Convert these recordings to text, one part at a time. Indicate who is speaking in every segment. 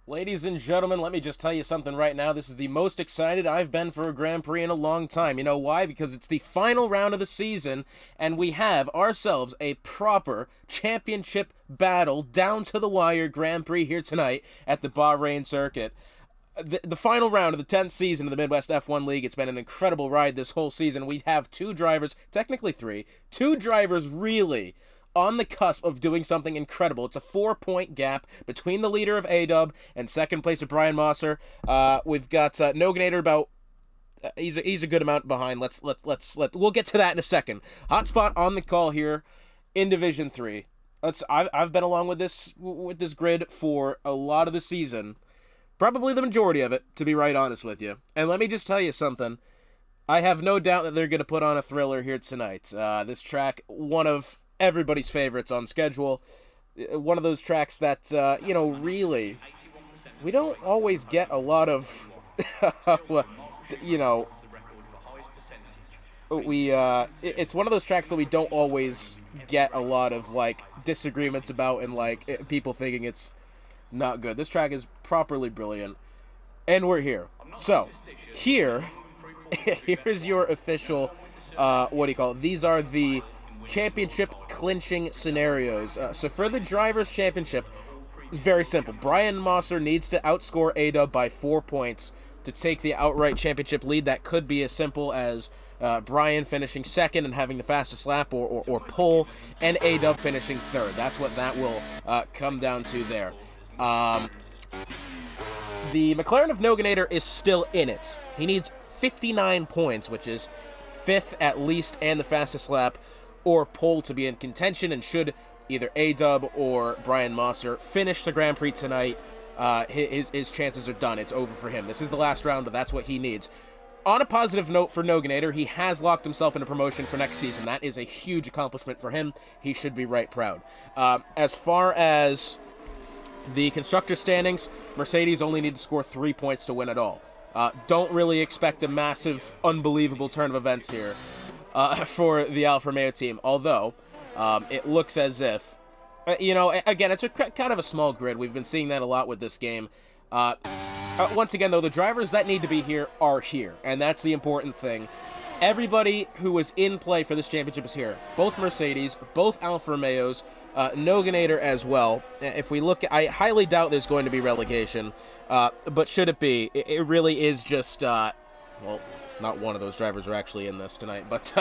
Speaker 1: Ladies and gentlemen, let me just tell you something right now. This is the most excited I've been for a Grand Prix in a long time. You know why? Because it's the final round of the season, and we have ourselves a proper championship battle down to the wire Grand Prix here tonight at the Bahrain circuit. The final round of the 10th season of the Midwest F1 League. It's been an incredible ride this whole season. We have two drivers, technically three, two drivers really on the cusp of doing something incredible. It's a 4-point gap between the leader of A-Dub and second place of Brian Mosser. We've got Noganator about he's a good amount behind. We'll get to that in a second. Hotspot on the call here in Division 3. I've been along with this grid for a lot of the season. Probably the majority of it, to be right honest with you. And let me just tell you something. I have no doubt that they're going to put on a thriller here tonight. This track, one of everybody's favorites on schedule. One of those tracks that, really, we don't always get a lot of, you know, it's one of those tracks that we don't always get a lot of, like, disagreements about and, like, people thinking it's not good. This track is properly brilliant. And we're here. So, here's your official, these are the championship clinching scenarios. So for the Drivers' Championship, it's very simple. Brian Mosser needs to outscore A-Dub by 4 points to take the outright championship lead. That could be as simple as Brian finishing second and having the fastest lap, or pole, and A-Dub finishing third. That's what that will come down to there. The McLaren of Noganator is still in it. He needs 59 points, which is fifth at least and the fastest lap, or pole to be in contention, and should either A-Dub or Brian Mosser finish the Grand Prix tonight, his chances are done. It's over for him. This is the last round, but that's what he needs. On a positive note for Noganator, he has locked himself into promotion for next season. That is a huge accomplishment for him. He should be right proud. As far as the constructor standings, Mercedes only need to score 3 points to win it all. Don't really expect a massive, unbelievable turn of events here for the Alfa Romeo team, although it looks as if, again, it's kind of a small grid. We've been seeing that a lot with this game. Once again, though, the drivers that need to be here are here, and that's the important thing. Everybody who was in play for this championship is here. Both Mercedes, both Alfa Romeos, Noganator as well. If we look, I highly doubt there's going to be relegation, but should it be, it really is just, well, not one of those drivers are actually in this tonight, but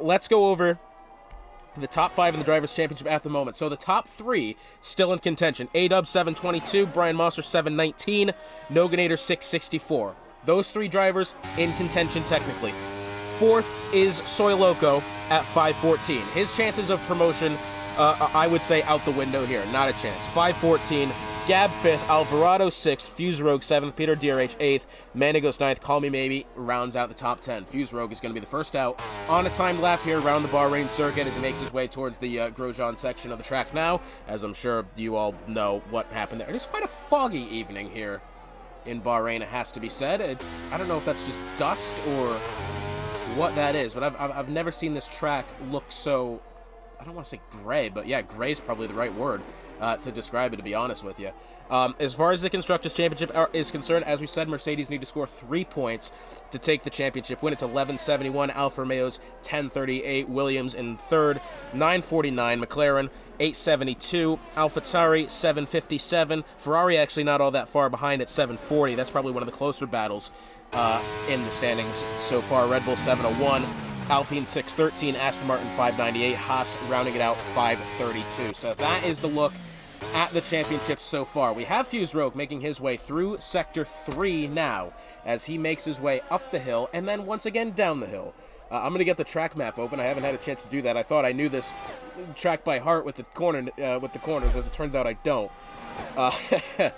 Speaker 1: let's go over the top 5 in the Drivers' Championship at the moment. So the top 3 still in contention. A-Dub 722, Brian Mosser 719, Noganator 664. Those 3 drivers in contention technically. 4th is Soy Loco at 514. His chances of promotion, I would say, out the window here. Not a chance. 514. Gab 5th, Alvarado 6th, Fuse Rogue 7th, Peter DRH 8th, Manigos 9th, Call Me Maybe rounds out the top 10. Fuse Rogue is going to be the first out on a timed lap here around the Bahrain circuit as he makes his way towards the Grosjean section of the track now, as I'm sure you all know what happened there. It is quite a foggy evening here in Bahrain, it has to be said. I don't know if that's just dust or what that is, but I've never seen this track look so, I don't want to say gray, but yeah, gray is probably the right word to describe it, to be honest with you. As far as the Constructors' Championship is concerned, as we said, Mercedes need to score 3 points to take the championship win. It's 1171, Alfa Romeo's 1038, Williams in third, 949, McLaren 872, AlphaTauri 757, Ferrari actually not all that far behind at 740. That's probably one of the closer battles in the standings so far. Red Bull 701, Alpine 613, Aston Martin 598, Haas rounding it out 532. So that is the look at the championship so far. We have Fuse Rogue making his way through Sector 3 now as he makes his way up the hill and then once again down the hill. I'm going to get the track map open. I haven't had a chance to do that. I thought I knew this track by heart with the corners. As it turns out, I don't. But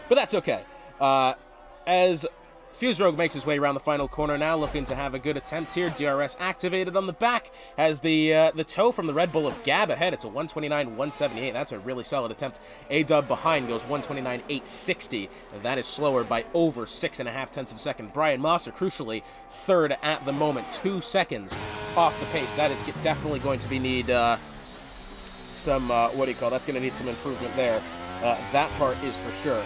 Speaker 1: that's okay. As Fuse Rogue makes his way around the final corner now, looking to have a good attempt here. DRS activated on the back, has the tow from the Red Bull of Gab ahead. It's a 129.178. That's a really solid attempt. A-Dub behind goes 129.860. That is slower by over 6.5 tenths of a second. Brian Mosser, crucially, third at the moment, 2 seconds off the pace. That is definitely going to be need some, that's going to need some improvement there. That part is for sure.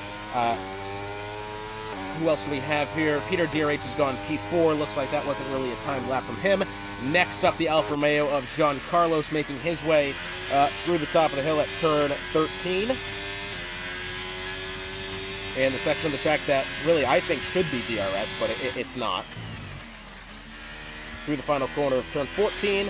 Speaker 1: Who else do we have here? Peter DRH has gone P4. Looks like that wasn't really a time lap from him. Next up, the Alfa Romeo of Jean Carlos making his way through the top of the hill at turn 13. And the section of the track that really I think should be DRS, but it's not. Through the final corner of turn 14.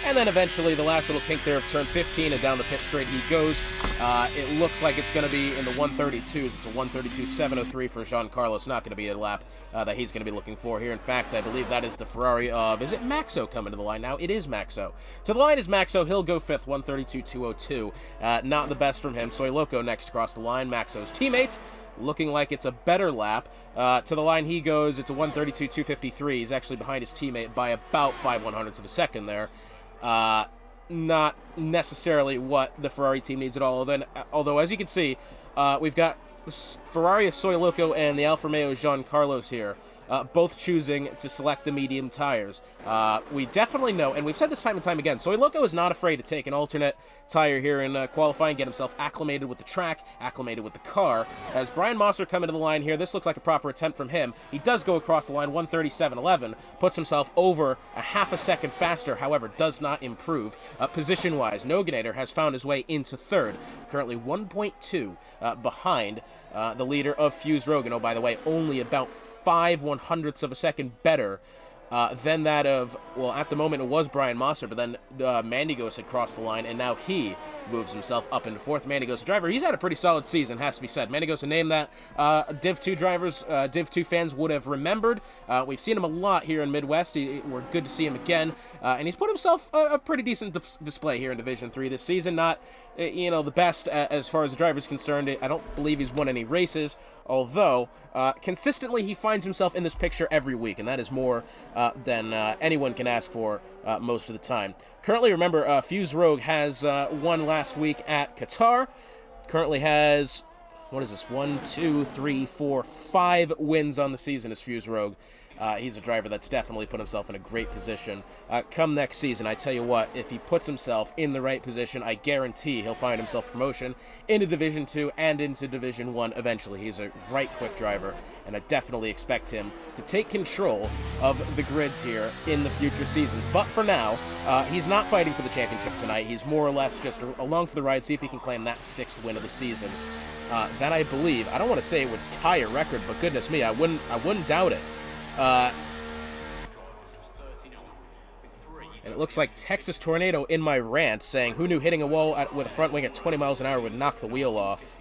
Speaker 1: And then eventually the last little kink there of turn 15, and down the pit straight he goes. It looks like it's going to be in the 132s. It's a 132.703 for Jean Carlos. Not going to be a lap that he's going to be looking for here. In fact, I believe that is the Ferrari of, is it Maxo coming to the line now? It is Maxo. To the line is Maxo. He'll go fifth, 132.202. Not the best from him. Soy Loco next across the line. Maxo's teammates looking like it's a better lap. To the line he goes. It's a 132.253. He's actually behind his teammate by about 5/100ths of a second there. Not necessarily what the Ferrari team needs at all. Although, as you can see, we've got Ferrari of Soy Loco and the Alfa Romeo Jean Carlos here, both choosing to select the medium tires. We definitely know, and we've said this time and time again, Soy Loco is not afraid to take an alternate tire here in qualifying, get himself acclimated with the track, acclimated with the car. As Brian Mosser coming to the line here, this looks like a proper attempt from him. He does go across the line, 137.11, puts himself over a half a second faster, however, does not improve. Position-wise, Noganator has found his way into third, currently 1.2 behind the leader of Fuse Rogue. And oh, by the way, only about 5/100ths of a second better than that of, well, at the moment it was Brian Mosser, but then Mandigos had crossed the line, and now he moves himself up into fourth. Mandigos, a driver, he's had a pretty solid season, has to be said. Mandigos, a name that Div 2 drivers, Div 2 fans would have remembered. We've seen him a lot here in Midwest. We're good to see him again, and he's put himself a pretty decent display here in Division 3 this season. Not, the best as far as the driver's concerned. I don't believe he's won any races, although consistently he finds himself in this picture every week, and that is more than anyone can ask for most of the time. Currently, remember, Fuse Rogue has won last week at Qatar. Currently has, what is this, 5 wins on the season as Fuse Rogue. He's a driver that's definitely put himself in a great position. Come next season, I tell you what, if he puts himself in the right position, I guarantee he'll find himself promotion into Division 2 and into Division 1 eventually. He's a right quick driver, and I definitely expect him to take control of the grids here in the future seasons. But for now, he's not fighting for the championship tonight. He's more or less just along for the ride, see if he can claim that 6th win of the season. That I believe, I don't want to say it would tie a record, but goodness me, I wouldn't doubt it. And it looks like Texas Tornado in my rant saying, who knew hitting a wall with a front wing at 20 miles an hour would knock the wheel off?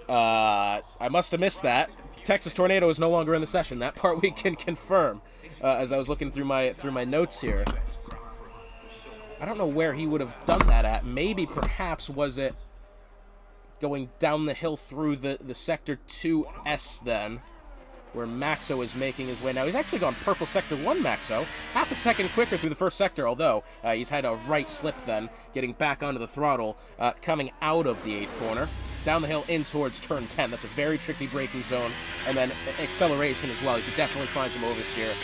Speaker 1: I must have missed that. Texas Tornado is no longer in the session. That part we can confirm. As I was looking through my notes here. I don't know where he would have done that at. Maybe, perhaps, was it going down the hill through the Sector 2S then, where Maxo is making his way. Now, he's actually gone purple Sector 1, Maxo. Half a second quicker through the first sector, although he's had a right slip then, getting back onto the throttle, coming out of the 8th corner. Down the hill in towards turn 10. That's a very tricky braking zone. And then acceleration as well. You could definitely find some oversteer.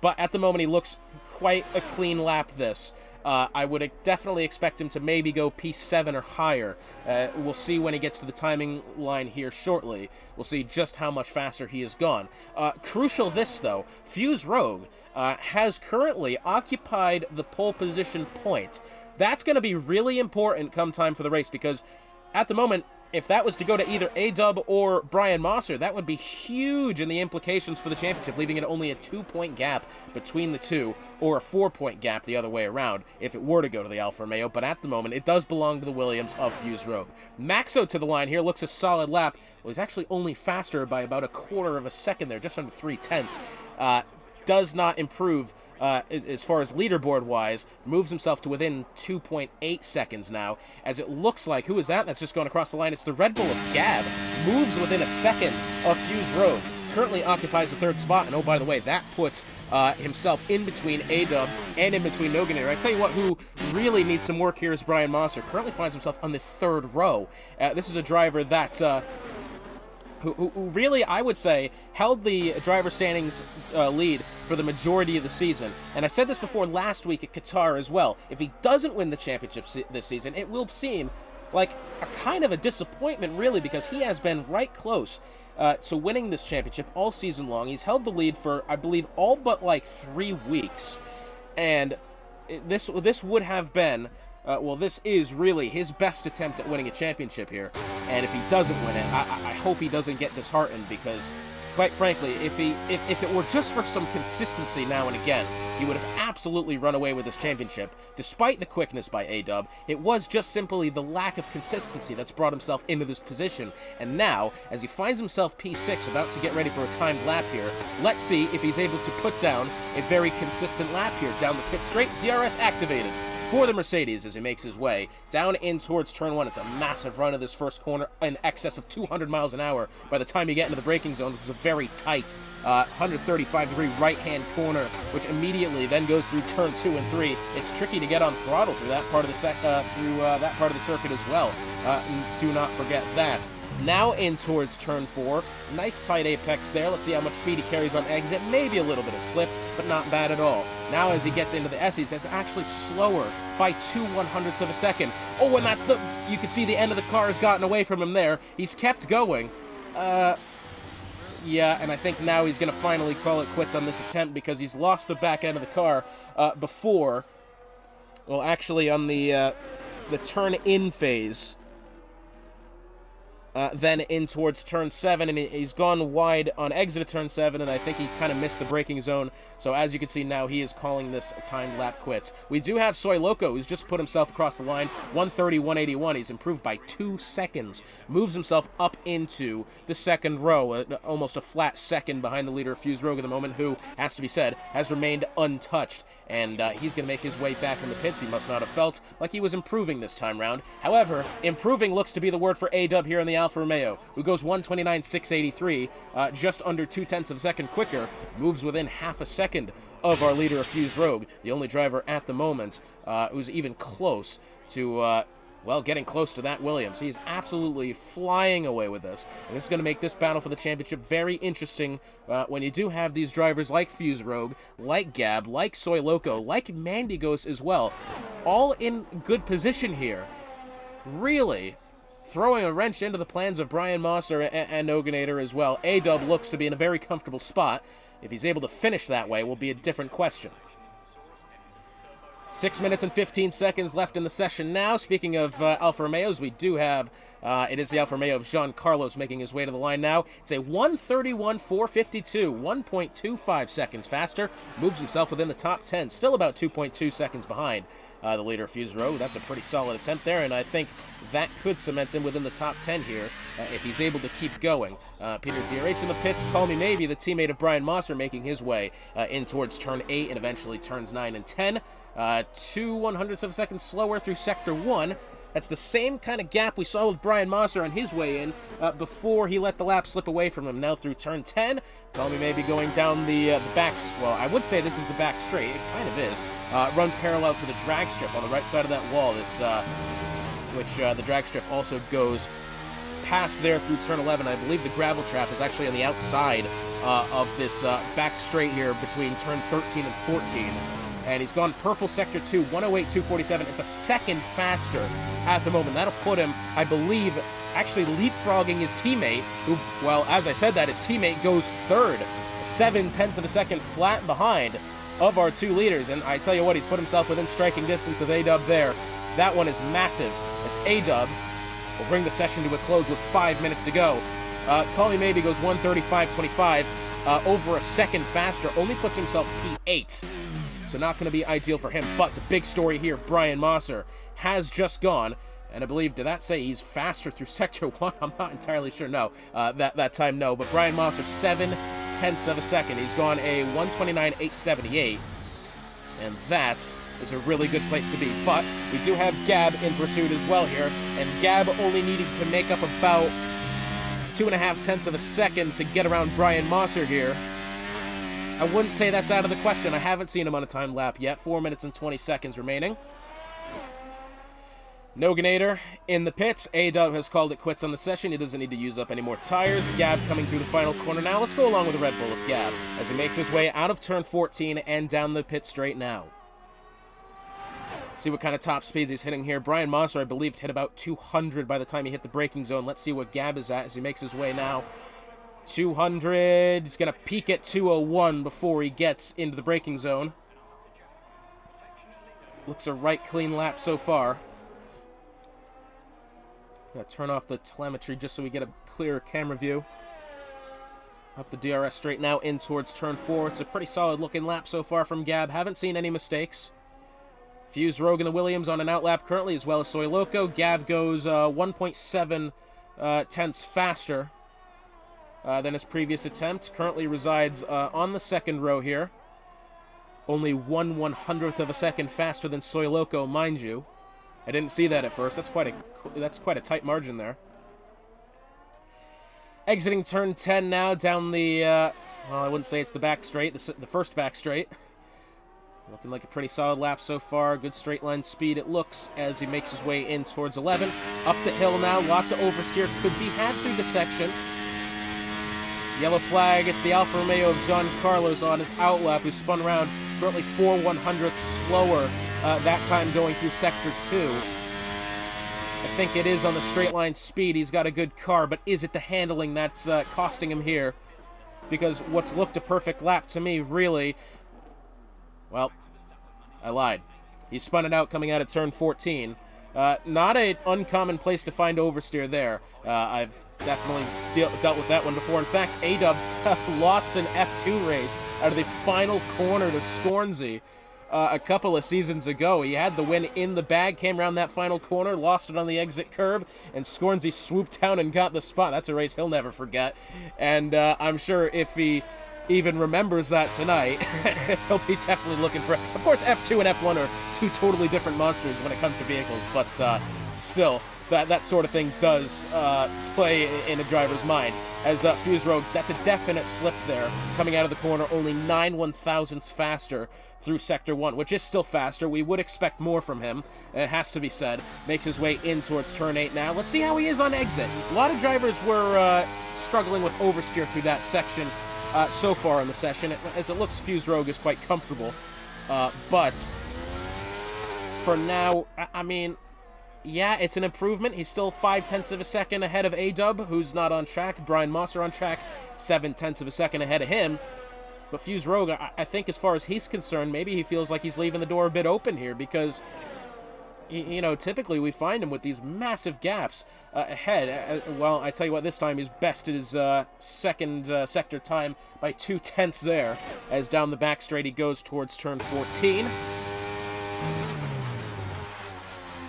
Speaker 1: But at the moment, he looks quite a clean lap this. I would definitely expect him to maybe go P7 or higher. We'll see when he gets to the timing line here shortly. We'll see just how much faster he has gone. Crucial this, though. Fuse Rogue has currently occupied the pole position point. That's going to be really important come time for the race, because at the moment, if that was to go to either A-Dub or Brian Mosser, that would be huge in the implications for the championship, leaving it only a 2-point gap between the two, or a 4-point gap the other way around, if it were to go to the Alfa Romeo. But at the moment, it does belong to the Williams of Fuse Rogue. Maxo to the line here, looks a solid lap. Well, he's actually only faster by about 1/4 of a second there, just under 3/10. Does not improve as far as leaderboard-wise, moves himself to within 2.8 seconds now, as it looks like, who is that that's just going across the line? It's the Red Bull of Gab, moves within a second of Fuse Rogue, currently occupies the 3rd spot, and oh, by the way, that puts himself in between A-Dub and in between Noganator. I tell you what, who really needs some work here is Brian Mosser, currently finds himself on the 3rd row. This is a driver that's who really, I would say, held the driver standings lead for the majority of the season. And I said this before last week at Qatar as well. If he doesn't win the championship this season, it will seem like a kind of a disappointment, really, because he has been right close to winning this championship all season long. He's held the lead for, I believe, all but like 3 weeks, and this would have been, well, this is really his best attempt at winning a championship here. And if he doesn't win it, I hope he doesn't get disheartened, because, quite frankly, if it were just for some consistency now and again, he would have absolutely run away with this championship. Despite the quickness by A-Dub, it was just simply the lack of consistency that's brought himself into this position. And now, as he finds himself P6, about to get ready for a timed lap here, let's see if he's able to put down a very consistent lap here down the pit straight. DRS activated for the Mercedes as he makes his way down in towards turn 1. It's a massive run of this first corner in excess of 200 miles an hour. By the time you get into the braking zone, it was a very tight 135-degree right-hand corner, which immediately then goes through turn 2 and 3. It's tricky to get on throttle through that part of the that part of the circuit as well. Do not forget that. Now in towards turn 4. Nice tight apex there. Let's see how much speed he carries on exit. Maybe a little bit of slip, but not bad at all. Now as he gets into the Essies, it's actually slower by 2/100ths of a second. Oh, and you can see the end of the car has gotten away from him there. He's kept going. Yeah, and I think now he's going to finally call it quits on this attempt, because he's lost the back end of the car before. Well, actually on the turn-in phase. Then in towards turn 7, and he's gone wide on exit of turn 7, and I think he kind of missed the braking zone. So as you can see now, he is calling this a timed lap quits. We do have Soy Loco, who's just put himself across the line, 1:30.181. He's improved by 2 seconds, moves himself up into the second row, almost a flat second behind the leader of Fuse Rogue at the moment, who, has to be said, has remained untouched. And he's going to make his way back in the pits. He must not have felt like he was improving this time round. However, improving looks to be the word for A-Dub here in the Alfa Romeo, who goes 1:29.683, just under 0.2 of a second quicker, moves within half a second of our leader of Fuse Rogue, the only driver at the moment who's even close to well, getting close to that Williams. He is absolutely flying away with this. And this is going to make this battle for the championship very interesting when you do have these drivers like Fuse Rogue, like Gab, like Soy Loco, like Mandigos as well, all in good position here. Really throwing a wrench into the plans of Brian Mosser and Noganator as well. A-Dub looks to be in a very comfortable spot. If he's able to finish that way, will be a different question. 6 minutes and 15 seconds left in the session now. Speaking of Alfa Romeos, we do have, it is the Alfa Romeo of Jean Carlos making his way to the line now. It's a 1:31.452, 1.25 seconds faster. Moves himself within the top 10, still about 2.2 seconds behind the leader of Fuse Rogue. That's a pretty solid attempt there, and I think that could cement him within the top 10 here if he's able to keep going. Peter DRH in the pits, Call Me Maybe, the teammate of Brian Mosser, making his way in towards turn 8 and eventually turns 9 and 10. 2/100ths of a second slower through Sector 1. That's the same kind of gap we saw with Brian Mosser on his way in before he let the lap slip away from him. Now through turn 10, Call Me Maybe going down the back, well, I would say this is the back straight. It kind of is. Runs parallel to the drag strip on the right side of that wall, which the drag strip also goes past there through turn 11. I believe the gravel trap is actually on the outside of this back straight here between turn 13 and 14. And he's gone purple sector 2, 1:08.247. It's a second faster at the moment. That'll put him, I believe, actually leapfrogging his teammate, who, well, as I said that, his teammate goes third, 0.7 of a second flat behind of our two leaders. And I tell you what, he's put himself within striking distance of A-Dub there. That one is massive, as A-Dub will bring the session to a close with 5 minutes to go. Call Me Maybe goes 1:35.25, over a second faster, only puts himself P8. So not going to be ideal for him. But the big story here, Brian Mosser has just gone, and I believe, did that say he's faster through Sector 1? I'm not entirely sure. No, that time, no. But Brian Mosser, 0.7 of a second. He's gone a 1:29.878, and that is a really good place to be. But we do have Gab in pursuit as well here, and Gab only needing to make up about 2.5 of a second to get around Brian Mosser here. I wouldn't say that's out of the question. I haven't seen him on a time lap yet. 4 minutes and 20 seconds remaining. Noganator in the pits. A-Dub has called it quits on the session. He doesn't need to use up any more tires. Gab coming through the final corner now. Let's go along with the Red Bull of Gab as he makes his way out of turn 14 and down the pit straight now. See what kind of top speeds he's hitting here. Brian Mosser, I believe, hit about 200 by the time he hit the braking zone. Let's see what Gab is at as he makes his way now. 200. He's going to peak at 201 before he gets into the braking zone. Looks a right clean lap so far. Gonna turn off the telemetry just so we get a clearer camera view. Up the DRS straight now in towards turn 4. It's a pretty solid looking lap so far from Gab. Haven't seen any mistakes. Fuse Rogue and the Williams on an outlap currently, as well as Soy Loco. Gab goes 1.7 tenths faster than his previous attempt. Currently resides on the second row here. Only 1/100th of a second faster than Soy Loco, mind you. I didn't see that at first. That's quite a tight margin there. Exiting turn 10 now down the, well, I wouldn't say it's the back straight, the first back straight. Looking like a pretty solid lap so far. Good straight line speed, it looks, as he makes his way in towards 11. Up the hill now, lots of oversteer could be had through the section. Yellow flag, it's the Alfa Romeo of Jean Carlos on his outlap, who spun around currently 4/100ths slower that time going through Sector 2. I think it is on the straight line speed. He's got a good car, but is it the handling that's costing him here? Because what's looked a perfect lap to me, really... Well, I lied. He spun it out coming out of turn 14. Not an uncommon place to find oversteer there. I've definitely dealt with that one before. In fact, A-Dub lost an F2 race out of the final corner to Scornsy a couple of seasons ago. He had the win in the bag, came around that final corner, lost it on the exit curb, and Scornsy swooped down and got the spot. That's a race he'll never forget. And I'm sure if he even remembers that tonight, he'll be definitely looking for... Of course, F2 and F1 are two totally different monsters when it comes to vehicles, but still, that sort of thing does play in a driver's mind. As Fuse Rogue, that's a definite slip there, coming out of the corner, only 9/1000ths faster through Sector 1, which is still faster. We would expect more from him, it has to be said. Makes his way in towards turn 8 now. Let's see how he is on exit. A lot of drivers were struggling with oversteer through that section so far in the session. As it looks, Fuse Rogue is quite comfortable. But for now, I mean, yeah, it's an improvement. He's still 0.5 of a second ahead of A-Dub, who's not on track. Brian Mosser on track, 0.7 of a second ahead of him. But Fuse Rogue, I think as far as he's concerned, maybe he feels like he's leaving the door a bit open here, because, you know, typically we find him with these massive gaps ahead. Well, I tell you what, this time he's bested his second sector time by 0.2 there, as down the back straight he goes towards turn 14.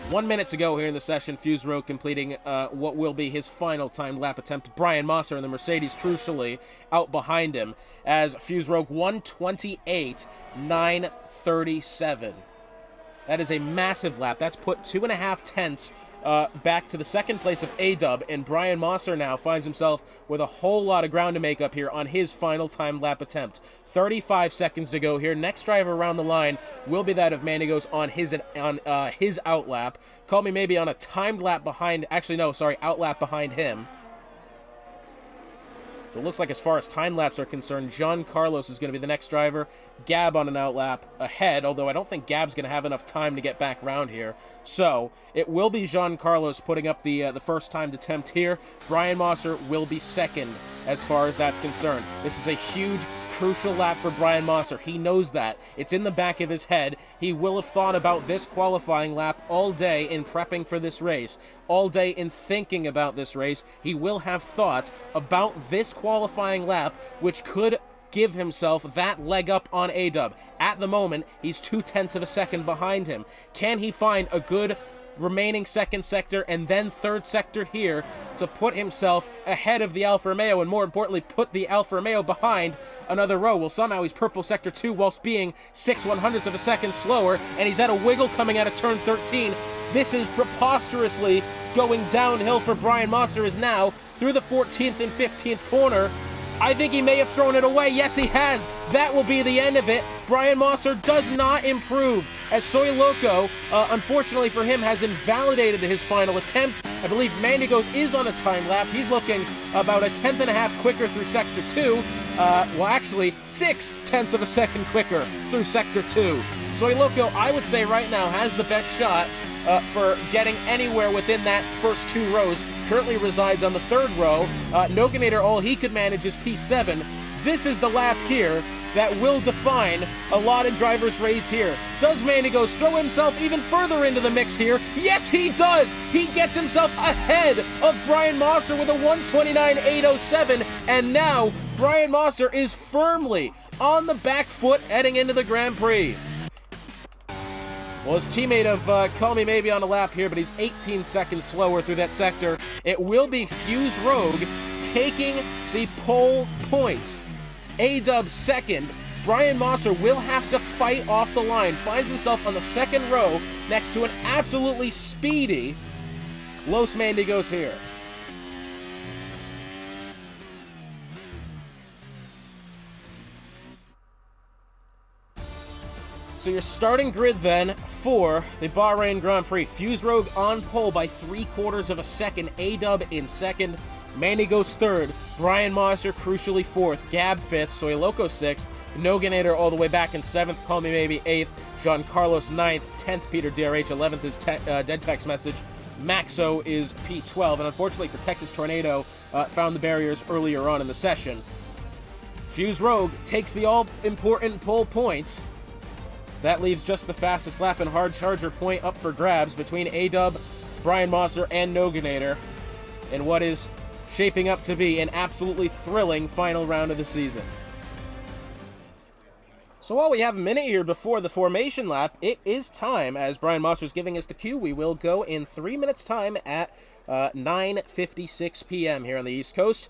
Speaker 1: 1 minute to go here in the session. Fuse Rogue completing what will be his final time lap attempt. Brian Mosser in the Mercedes, crucially, out behind him, as Fuse Rogue 1:28.937. That is a massive lap. That's put 2.5 tenths back to the second place of A-Dub, and Brian Mosser now finds himself with a whole lot of ground to make up here on his final time lap attempt. 35 seconds to go here. Next driver around the line will be that of Manigos on his outlap. Call me maybe on a timed lap behind... Actually, no, sorry, outlap behind him. So it looks like as far as time laps are concerned, Jean Carlos is going to be the next driver. Gab on an outlap ahead, although I don't think Gab's going to have enough time to get back around here. So it will be Jean Carlos putting up the first timed attempt here. Brian Mosser will be second as far as that's concerned. This is a huge, crucial lap for Brian Mosser. He knows that. It's in the back of his head. He will have thought about this qualifying lap all day in prepping for this race. All day in thinking about this race. He will have thought about this qualifying lap, which could give himself that leg up on A-Dub. At the moment, he's 0.2 of a second behind him. Can he find a good remaining second sector and then third sector here to put himself ahead of the Alfa Romeo, and more importantly, put the Alfa Romeo behind another row? Well, somehow he's purple sector 2 whilst being 6/100ths of a second slower, and he's at a wiggle coming out of turn 13. This is preposterously going downhill for Brian Mosser, is now through the 14th and 15th corner. I think he may have thrown it away. Yes, he has. That will be the end of it. Brian Mosser does not improve, as Soy Loco, unfortunately for him, has invalidated his final attempt. I believe Mandigos is on a time lap. He's looking about 1/10 and a half quicker through Sector 2. Well, actually, 0.6 of a second quicker through Sector 2. Soy Loco, I would say right now, has the best shot for getting anywhere within that first 2 rows. Currently resides on the 3rd row. Noganator, all he could manage is P7. This is the lap here that will define a lot of drivers' race here. Does Mandigos throw himself even further into the mix here? Yes, he does! He gets himself ahead of Brian Mosser with a 129.807, and now Brian Mosser is firmly on the back foot heading into the Grand Prix. Well, his teammate of Call Me Maybe on a lap here, but he's 18 seconds slower through that sector. It will be Fuse Rogue taking the pole points. A-Dub second. Brian Mosser will have to fight off the line. Finds himself on the 2nd row next to an absolutely speedy Los Mandigos here. So your starting grid then for the Bahrain Grand Prix. Fuse Rogue on pole by 3/4 of a second. A-Dub in 2nd. Mandigos 3rd. Brian Mosser crucially 4th. Gab 5th. Soy Loco 6th. Noganator all the way back in 7th. Call Me Maybe 8th. Jean Carlos 9th. 10th Peter DRH. 11th is Dead Text Message. Maxo is P12. And unfortunately for Texas Tornado, found the barriers earlier on in the session. Fuse Rogue takes the all-important pole points. That leaves just the fastest lap and hard charger point up for grabs between A-Dub, Brian Mosser, and Noganator in what is shaping up to be an absolutely thrilling final round of the season. So while we have a minute here before the formation lap, it is time, as Brian Mosser is giving us the cue. We will go in 3 minutes' time at 9:56 p.m. here on the East Coast.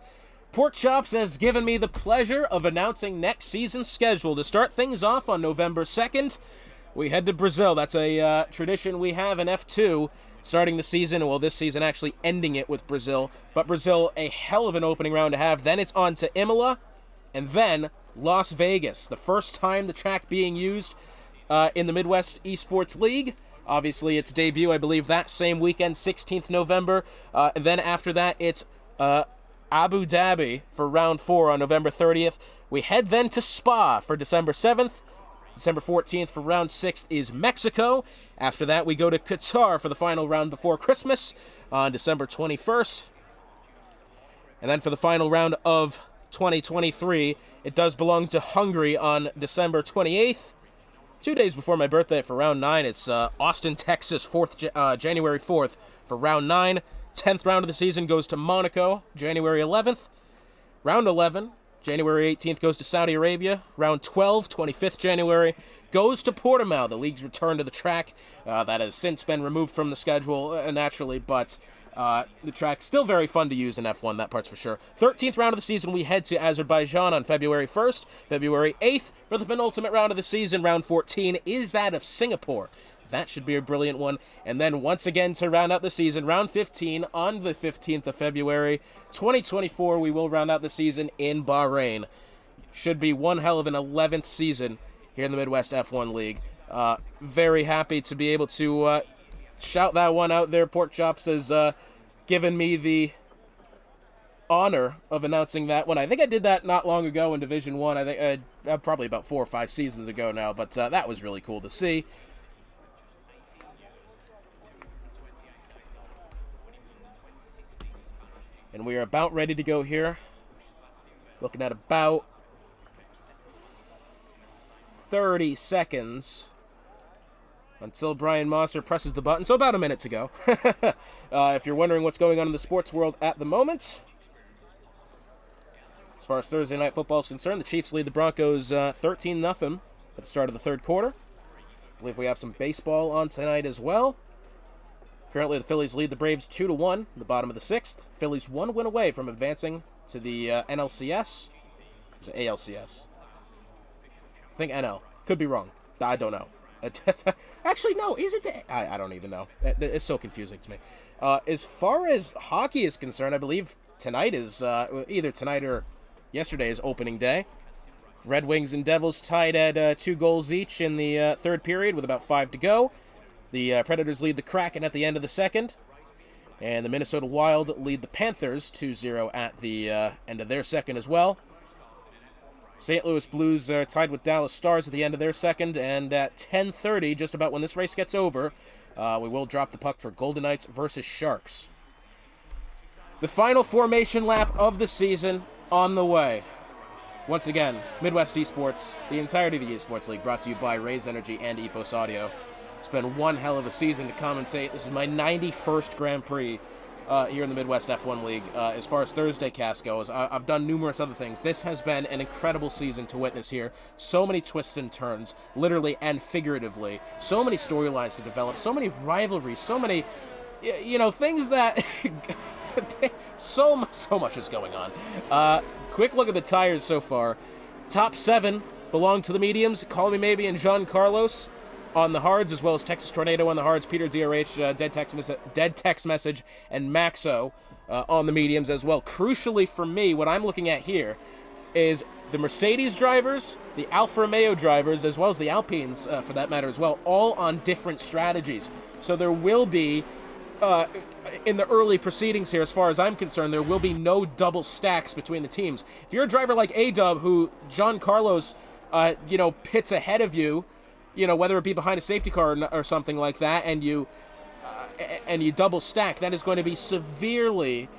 Speaker 1: Pork Chops has given me the pleasure of announcing next season's schedule. To start things off on November 2nd, we head to Brazil. That's a tradition we have in F2, starting the season, well, this season actually ending it with Brazil. But Brazil, a hell of an opening round to have. Then it's on to Imola, and then Las Vegas, the first time the track being used in the Midwest Esports League. Obviously, its debut, I believe, that same weekend, 16th November. And then after that, it's Abu Dhabi for round 4 on November 30th. We head then to Spa for December 7th. December 14th for round 6 is Mexico. After that, we go to Qatar for the final round before Christmas on December 21st. And then for the final round of 2023, it does belong to Hungary on December 28th. 2 days before my birthday for round 9, it's Austin, Texas, January 4th for round 9. 10th round of the season goes to Monaco, January 11th. Round 11, January 18th, goes to Saudi Arabia. Round 12, 25th January, goes to Portimao, the league's return to the track. That has since been removed from the schedule, naturally, but the track's still very fun to use in F1, that part's for sure. 13th round of the season, we head to Azerbaijan on February 1st. February 8th, for the penultimate round of the season, round 14, is that of Singapore. That should be a brilliant one. And then once again to round out the season, round 15 on the 15th of February, 2024, we will round out the season in Bahrain. Should be one hell of an 11th season here in the Midwest F1 League. Very happy to be able to shout that one out there. Pork Chops has given me the honor of announcing that one. I think I did that not long ago in Division 1. I think probably about 4 or 5 seasons ago now, but that was really cool to see. And we are about ready to go here. Looking at about 30 seconds until Brian Mosser presses the button. So about a minute to go. If you're wondering what's going on in the sports world at the moment, as far as Thursday Night Football is concerned, the Chiefs lead the Broncos 13-0 at the start of the third quarter. I believe we have some baseball on tonight as well. Currently, the Phillies lead the Braves 2-1 in the bottom of the 6th. Phillies 1 win away from advancing to the NLCS. Is it ALCS? I think NL. Could be wrong. I don't know. Actually, no. Is it the... I don't even know. It's so confusing to me. As far as hockey is concerned, I believe tonight is... either tonight or yesterday is opening day. Red Wings and Devils tied at 2 goals each in the third period with about 5 to go. The Predators lead the Kraken at the end of the second. And the Minnesota Wild lead the Panthers 2-0 at the end of their second as well. St. Louis Blues are tied with Dallas Stars at the end of their second, and at 10:30, just about when this race gets over, we will drop the puck for Golden Knights versus Sharks. The final formation lap of the season on the way. Once again, Midwest Esports, the entirety of the Esports League, brought to you by Raise Energy and Epos Audio. It's been one hell of a season to commentate. This is my 91st Grand Prix here in the Midwest F1 League. As far as Thursday cast goes, I've done numerous other things. This has been an incredible season to witness here. So many twists and turns, literally and figuratively. So many storylines to develop, so many rivalries, so many, things that... so much is going on. Quick look at the tires so far. Top 7 belong to the mediums. Call Me Maybe and Jean Carlos on the hards, as well as Texas Tornado on the hards, Peter DRH, Dead Text Message, and Maxo on the mediums as well. Crucially for me, what I'm looking at here is the Mercedes drivers, the Alfa Romeo drivers, as well as the Alpines, for that matter as well, all on different strategies. So there will be... in the early proceedings here, as far as I'm concerned, there will be no double stacks between the teams. If you're a driver like A-Dub, who John Carlos, pits ahead of you, whether it be behind a safety car or something like that, and you double stack, that is going to be severely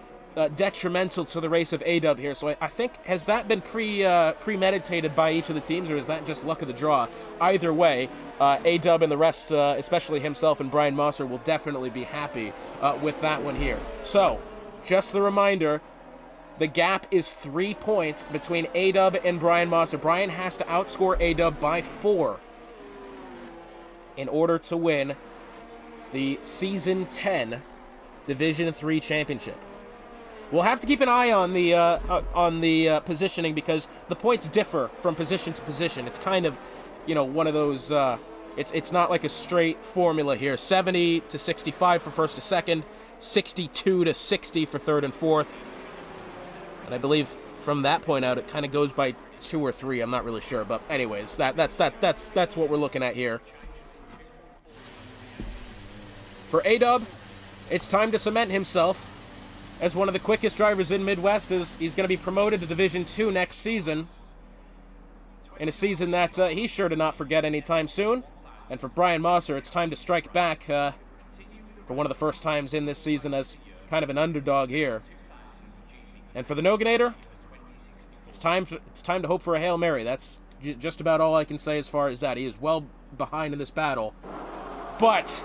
Speaker 1: detrimental to the race of A-Dub here. So I think, has that been premeditated by each of the teams, or is that just luck of the draw? Either way, A-Dub and the rest, especially himself and Brian Mosser, will definitely be happy with that one here. So, just the reminder, the gap is 3 points between A-Dub and Brian Mosser. Brian has to outscore A-Dub by 4 in order to win the Season 10 Division 3 championship. We'll have to keep an eye on the positioning, because the points differ from position to position. It's kind of, one of those. It's not like a straight formula here. 70 to 65 for first to second, 62 to 60 for third and fourth. And I believe from that point out, it kind of goes by 2 or 3. I'm not really sure, but anyways, that's what we're looking at here. For A-Dub, it's time to cement himself as one of the quickest drivers in Midwest, as he's going to be promoted to Division 2 next season, in a season that he's sure to not forget anytime soon. And for Brian Mosser, it's time to strike back for one of the first times in this season as kind of an underdog here. And for the Noganator, it's time to hope for a Hail Mary. That's just about all I can say as far as that. He is well behind in this battle. But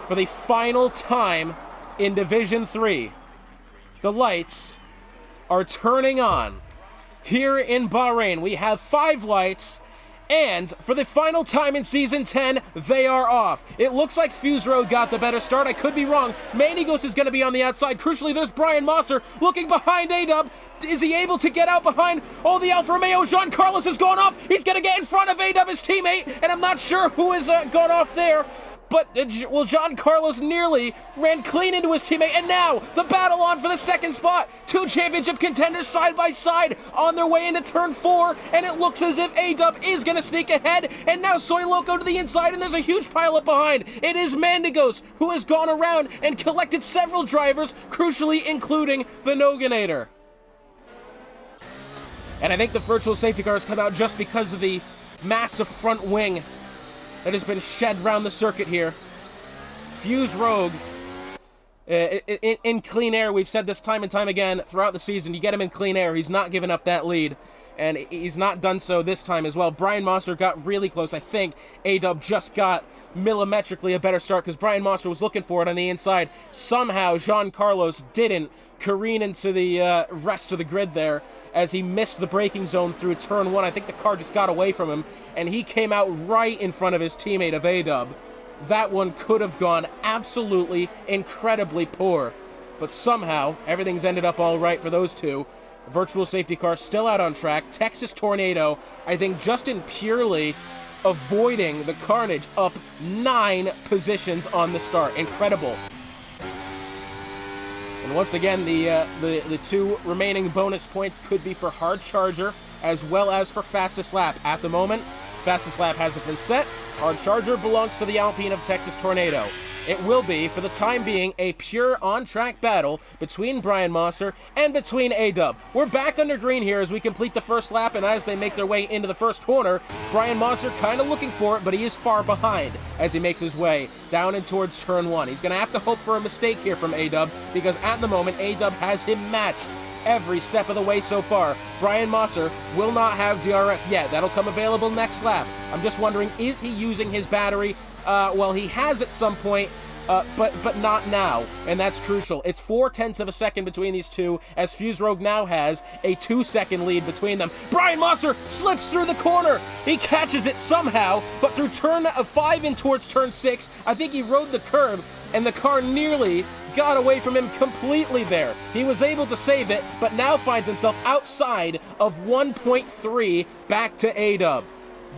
Speaker 1: for the final time in Division 3, the lights are turning on. Here in Bahrain, we have 5 lights, and for the final time in Season 10, they are off. It looks like Fuse Road got the better start. I could be wrong. Manigos is going to be on the outside. Crucially, there's Brian Mosser looking behind A-Dub. Is he able to get out behind? Oh, the Alfa Romeo, Jean Carlos has gone off. He's going to get in front of A-Dub, his teammate, and I'm not sure who has gone off there. But, John Carlos nearly ran clean into his teammate, and now the battle on for the second spot. 2 championship contenders side by side on their way into turn 4, and it looks as if A-Dub is going to sneak ahead, and now Soy Loco to the inside, and there's a huge pileup behind. It is Mandigos who has gone around and collected several drivers, crucially including the Noganator. And I think the virtual safety car has come out just because of the massive front wing that has been shed around the circuit here. Fuse Rogue, in clean air, we've said this time and time again throughout the season, you get him in clean air, he's not giving up that lead, and he's not done so this time as well. Brian Mosser got really close. I think A-Dub just got millimetrically a better start, because Brian Mosser was looking for it on the inside. Somehow, Jean Carlos didn't careen into the rest of the grid there, as he missed the braking zone through turn 1. I think the car just got away from him, and he came out right in front of his teammate of A-Dub. That one could have gone absolutely incredibly poor, but somehow everything's ended up all right for those two. Virtual safety car still out on track. Texas Tornado, I think, just in purely avoiding the carnage, up 9 positions on the start. Incredible. And once again, the 2 remaining bonus points could be for Hard Charger as well as for Fastest Lap. At the moment, Fastest Lap hasn't been set. Hard Charger belongs to the Alpine of Texas Tornado. it will be, for the time being, a pure on-track battle between Brian Mosser and between A-Dub. We're back under green here as we complete the first lap, and as they make their way into the first corner, Brian Mosser kind of looking for it, but he is far behind as he makes his way down and towards turn 1. He's going to have to hope for a mistake here from A-Dub, because at the moment, A-Dub has him matched every step of the way so far. Brian Mosser will not have DRS yet. That'll come available next lap. I'm just wondering, is he using his battery? Well, he has at some point, but not now, and that's crucial. It's 0.4 of a second between these two, as Fuse Rogue now has a 2-second lead between them. Brian Mosser slips through the corner. He catches it somehow, but through turn 5 in towards turn 6, I think he rode the curb, and the car nearly got away from him completely there. He was able to save it, but now finds himself outside of 1.3 back to A-Dub.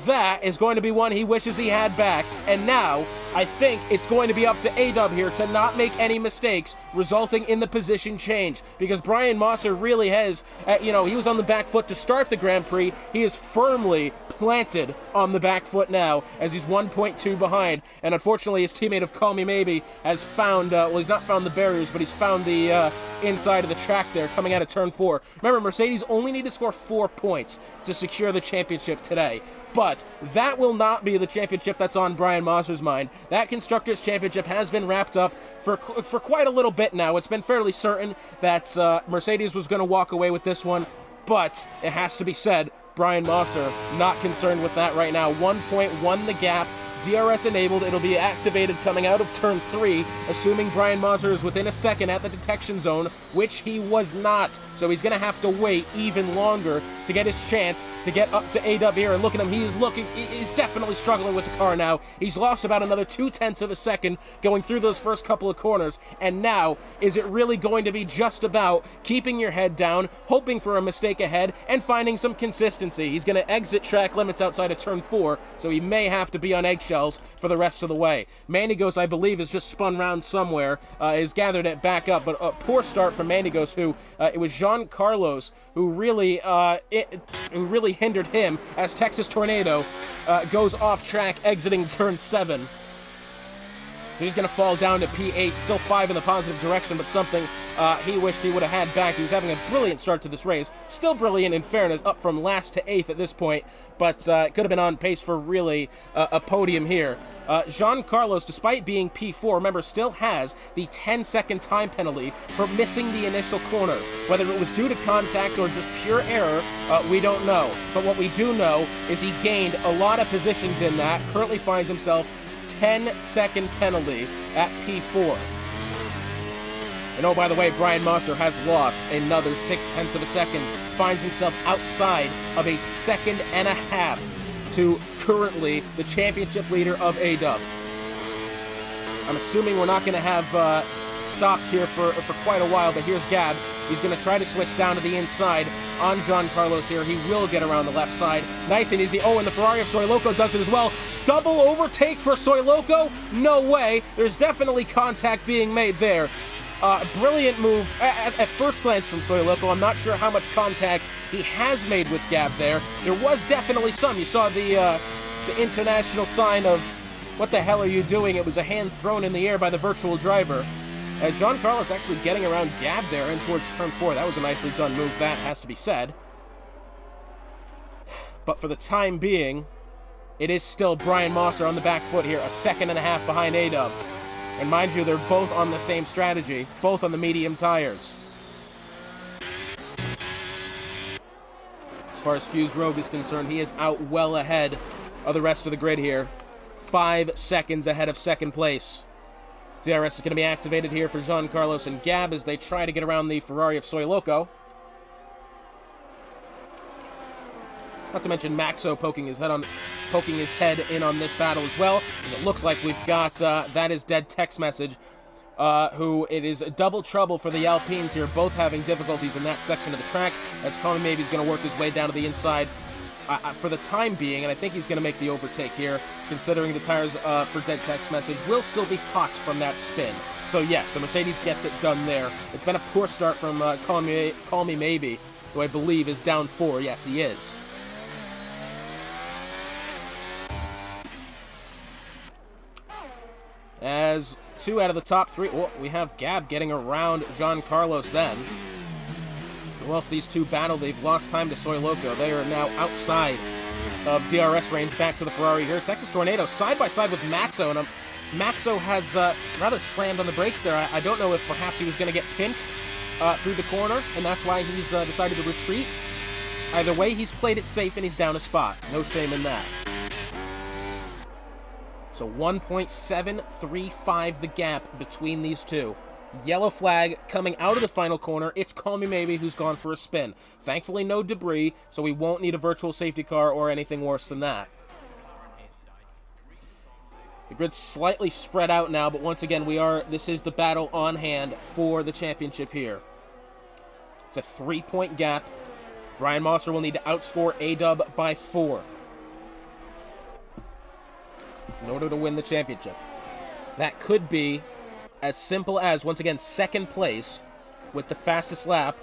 Speaker 1: That is going to be one he wishes he had back, and now I think it's going to be up to A-Dub here to not make any mistakes, resulting in the position change, because Brian Mosser really has, he was on the back foot to start the Grand Prix. He is firmly planted on the back foot now as he's 1.2 behind, and unfortunately his teammate of Call Me Maybe has found, he's not found the barriers, but he's found the inside of the track there coming out of turn 4. Remember, Mercedes only need to score 4 points to secure the championship today. But that will not be the championship that's on Brian Mosser's mind. That Constructors' Championship has been wrapped up for quite a little bit now. It's been fairly certain that Mercedes was going to walk away with this one, but it has to be said, Brian Mosser not concerned with that right now. 1.1 the gap. DRS enabled. It'll be activated coming out of turn 3, assuming Brian Mosser is within a second at the detection zone, which he was not. So he's going to have to wait even longer to get his chance to get up to A-Dub here. And look at him. He's definitely struggling with the car now. He's lost about another 0.2 of a second going through those first couple of corners. And now, is it really going to be just about keeping your head down, hoping for a mistake ahead, and finding some consistency? He's going to exit track limits outside of turn 4, so he may have to be on eggshells for the rest of the way. Mandigos, I believe, has just spun round somewhere, has gathered it back up, but a poor start from Mandigos, who it was Jean Carlos who really hindered him as Texas Tornado goes off track, exiting turn 7. So he's going to fall down to P8, still 5 in the positive direction, but something he wished he would have had back. He was having a brilliant start to this race. Still brilliant, in fairness, up from last to 8th at this point, but could have been on pace for really a podium here. Jean Carlos, despite being P4, remember, still has the 10-second time penalty for missing the initial corner. Whether it was due to contact or just pure error, we don't know. But what we do know is he gained a lot of positions in that, currently finds himself 10-second penalty at P4. And oh, by the way, Brian Mosser has lost another 0.6 of a second, finds himself outside of a 1.5 seconds to currently the championship leader of A-Dub. I'm assuming we're not going to have stops here for quite a while, but here's Gab. He's going to try to switch down to the inside on Jean Carlos here. He will get around the left side. Nice and easy. Oh, and the Ferrari of Soy Loco does it as well. Double overtake for Soy Loco? No way. There's definitely contact being made there. Brilliant move at first glance from Soy Loco. I'm not sure how much contact he has made with Gab there. There was definitely some. You saw the international sign of, what the hell are you doing? It was a hand thrown in the air by the virtual driver. Jean Carlos actually getting around Gab there and towards turn 4. That was a nicely done move, that has to be said. But for the time being, it is still Brian Mosser on the back foot here, 1.5 seconds behind A-Dub. And mind you, they're both on the same strategy, both on the medium tires. As far as Fuse Rogue is concerned, he is out well ahead of the rest of the grid here. 5 seconds ahead of second place. DRS is going to be activated here for Jean Carlos and Gab as they try to get around the Ferrari of Soy Loco. Not to mention Maxo poking his head in on this battle as well. And it looks like we've got that is dead text message. Who it is double trouble for the Alpines here, both having difficulties in that section of the track. As Connie maybe is going to work his way down to the inside for the time being, and I think he's going to make the overtake here, considering the tires for dead text message will still be hot from that spin. So yes, the Mercedes gets it done there. It's been a poor start from Call Me Maybe, who I believe is down 4. Yes, he is. As 2 out of the top 3. Oh, we have Gab getting around Jean Carlos then. Whilst these two battle, they've lost time to Soy Loco. They are now outside of DRS range, back to the Ferrari here. Texas Tornado side by side with Maxo, and Maxo has rather slammed on the brakes there. I don't know if perhaps he was going to get pinched through the corner, and that's why he's decided to retreat. Either way, he's played it safe and he's down a spot. No shame in that. So 1.735 the gap between these two. Yellow flag coming out of the final corner. It's Call Me Maybe who's gone for a spin. Thankfully, no debris, so we won't need a virtual safety car or anything worse than that. The grid's slightly spread out now, but once again, this is the battle on hand for the championship here. It's a 3-point gap. Brian Mosser will need to outscore A-Dub by 4 in order to win the championship. That could be as simple as, once again, second place with the fastest lap,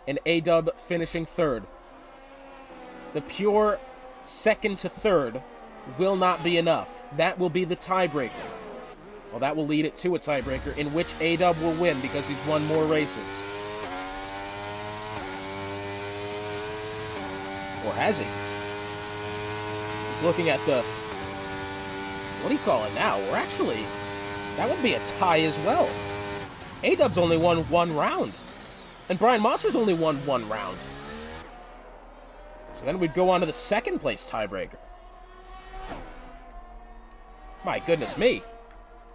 Speaker 1: and A-Dub finishing third. The pure second to third will not be enough. That will be the tiebreaker. Well, that will lead it to a tiebreaker in which A-Dub will win because he's won more races. Or has he? Just looking at the... What do you call it now? We're actually... That would be a tie as well. A-Dub's only won 1 round. And Brian Mosser's only won 1 round. So then we'd go on to the second place tiebreaker. My goodness me.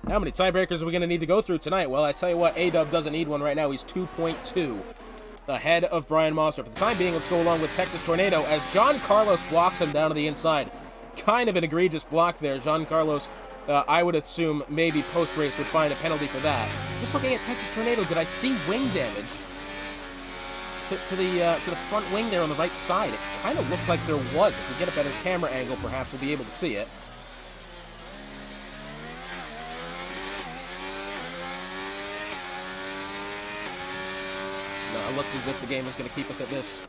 Speaker 1: How many tiebreakers are we going to need to go through tonight? Well, I tell you what, A-Dub doesn't need one right now. He's 2.2 ahead of Brian Mosser. For the time being, let's go along with Texas Tornado as Jean Carlos blocks him down to the inside. Kind of an egregious block there. Jean Carlos, I would assume maybe post-race would find a penalty for that. Just looking at Texas Tornado, did I see wing damage to the front wing there on the right side? It kind of looked like there was. If we get a better camera angle, perhaps we'll be able to see it. No, it looks as if the game is going to keep us at this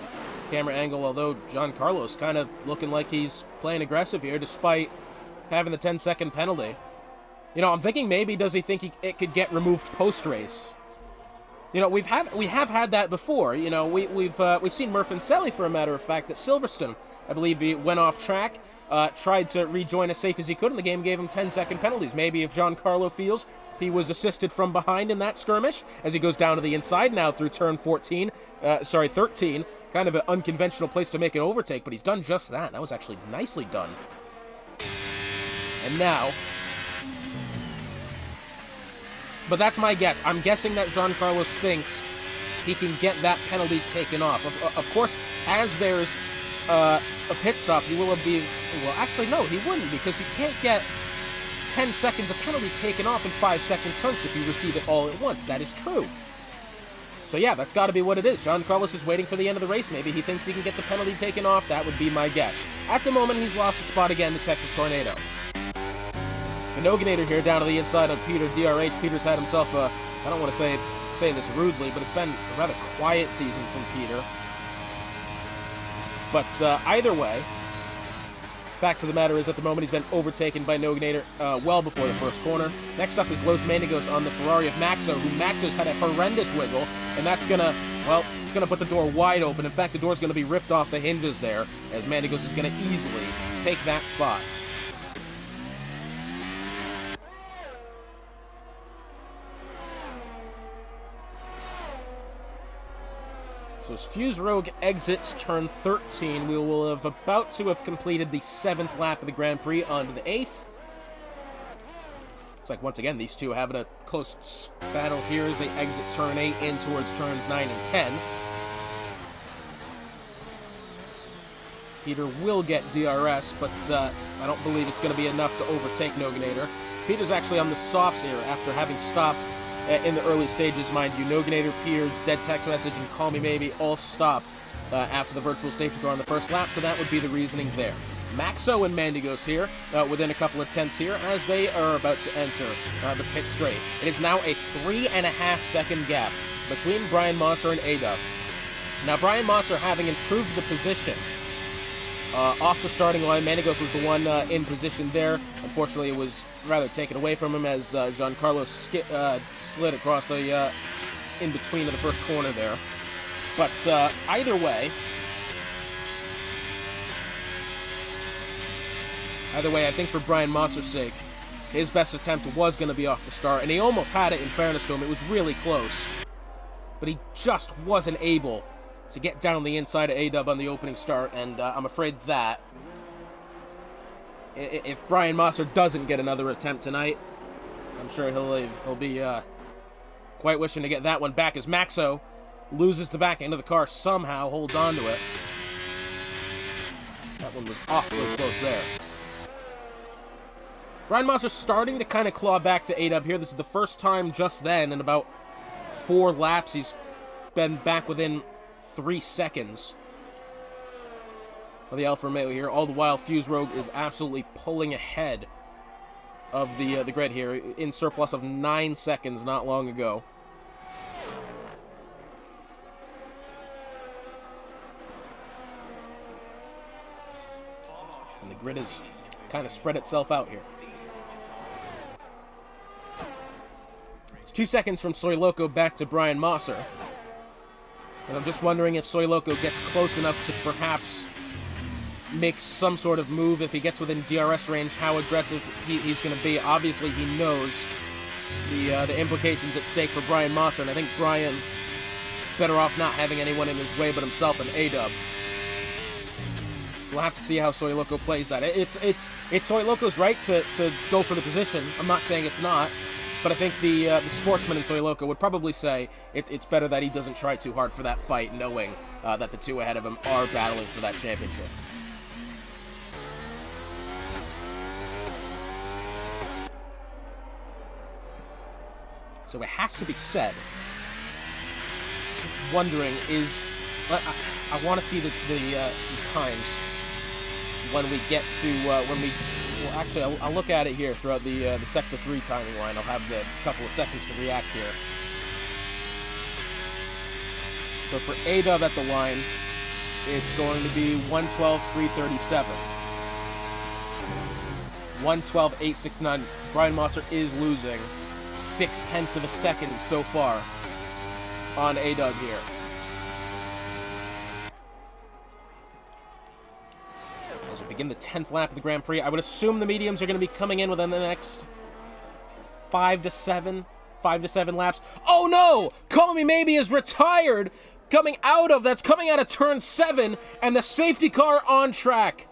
Speaker 1: camera angle, although Jean Carlos kind of looking like he's playing aggressive here despite having the 10-second penalty. You know, I'm thinking maybe does he think it could get removed post-race? You know, we have had that before. You know, we've seen Murph Selly, for a matter of fact, at Silverstone. I believe he went off track, tried to rejoin as safe as he could, and the game gave him 10-second penalties. Maybe if Giancarlo feels he was assisted from behind in that skirmish, as he goes down to the inside now through turn 13, kind of an unconventional place to make an overtake, but he's done just that. That was actually nicely done. And now... But that's my guess. I'm guessing that Jean Carlos thinks he can get that penalty taken off. Of course, as there's a pit stop, he will be... Well, actually, no, he wouldn't, because you can't get 10 seconds of penalty taken off in 5-second chunks if you receive it all at once. That is true. So yeah, that's got to be what it is. Jean Carlos is waiting for the end of the race. Maybe he thinks he can get the penalty taken off. That would be my guess. At the moment, he's lost a spot again to Texas Tornado. The Noganator here down to the inside of Peter DRH. Peter's had himself a, I don't want to say this rudely, but it's been a rather quiet season from Peter. But either way, fact of the matter is at the moment he's been overtaken by Noganator well before the first corner. Next up is Los Mendigos on the Ferrari of Maxo, who Maxo's had a horrendous wiggle, and that's going to, well, it's going to put the door wide open. In fact, the door's going to be ripped off the hinges there, as Mendigos is going to easily take that spot. So as Fuse Rogue exits turn 13, we will have about to have completed the 7th lap of the Grand Prix onto the 8th. It's like, once again, these two having a close battle here as they exit turn 8 in towards turns 9 and 10. Peter will get DRS, but I don't believe it's going to be enough to overtake Noganator. Peter's actually on the softs here after having stopped in the early stages, mind you. Noganator, Peter, Dead Text Message, and Call Me Maybe all stopped after the virtual safety car on the first lap, so that would be the reasoning there. Maxo and Mendigos here, within a couple of tenths here, as they are about to enter the pit straight. It is now a 3.5-second gap between Brian Mosser and A-Dub. Now, Brian Mosser, having improved the position off the starting line. Manigos was the one in position there. Unfortunately, it was rather taken away from him as Giancarlo slid across the in between of the first corner there. But either way, I think for Brian Mosser's sake, his best attempt was going to be off the start, and he almost had it, in fairness to him. It was really close. But he just wasn't able to get down the inside of A-Dub on the opening start, and I'm afraid that if Brian Mosser doesn't get another attempt tonight, I'm sure he'll be quite wishing to get that one back, as Maxo loses the back end of the car, somehow holds on to it. That one was awfully close there. Brian Mosser starting to kind of claw back to A-Dub here. This is the first time just then in about 4 laps he's been back within 3 seconds of the Alfa Romeo here. All the while, Fuse Rogue is absolutely pulling ahead of the grid here, in surplus of 9 seconds not long ago. And the grid has kind of spread itself out here. It's 2 seconds from Soy Loco back to Brian Mosser. And I'm just wondering if Soy Loco gets close enough to perhaps make some sort of move. If he gets within DRS range, how aggressive he's going to be. Obviously, he knows the implications at stake for Brian Mosser, and I think Brian better off not having anyone in his way but himself and A-Dub. We'll have to see how Soy Loco plays that. It's Soy Loco's right to go for the position. I'm not saying it's not. But I think the sportsman in Soy Loco would probably say it's better that he doesn't try too hard for that fight, knowing that the 2 ahead of him are battling for that championship. So it has to be said. Just wondering, I want to see the times when we get to well, actually, I'll look at it here throughout the Sector 3 timing line. I'll have the couple of seconds to react here. So for A-Dub at the line, it's going to be 1:12.337. 1:12.869. Brian Mosser is losing 0.6 of a second so far on A-Dub here. As we begin the 10th lap of the Grand Prix, I would assume the mediums are going to be coming in within the next 5 to 7 laps. Oh no! Call Me Maybe is retired, coming out of turn 7, and the safety car on track.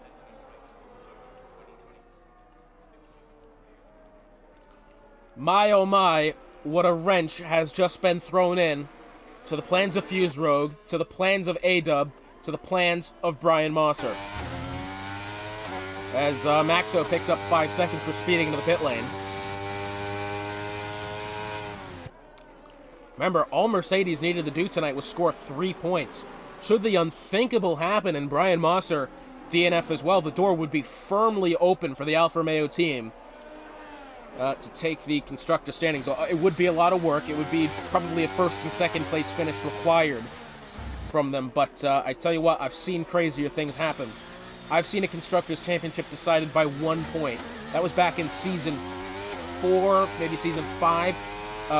Speaker 1: My oh my, what a wrench has just been thrown in to the plans of Fuse Rogue, to the plans of A-Dub, to the plans of Brian Mosser. As Maxo picks up 5 seconds for speeding into the pit lane. Remember, all Mercedes needed to do tonight was score 3 points. Should the unthinkable happen and Brian Mosser DNF as well, the door would be firmly open for the Alfa Romeo team to take the constructor standings. It would be a lot of work. It would be probably a first and second place finish required from them. But I tell you what, I've seen crazier things happen. I've seen a Constructors' Championship decided by 1 point. That was back in Season 4, maybe Season 5,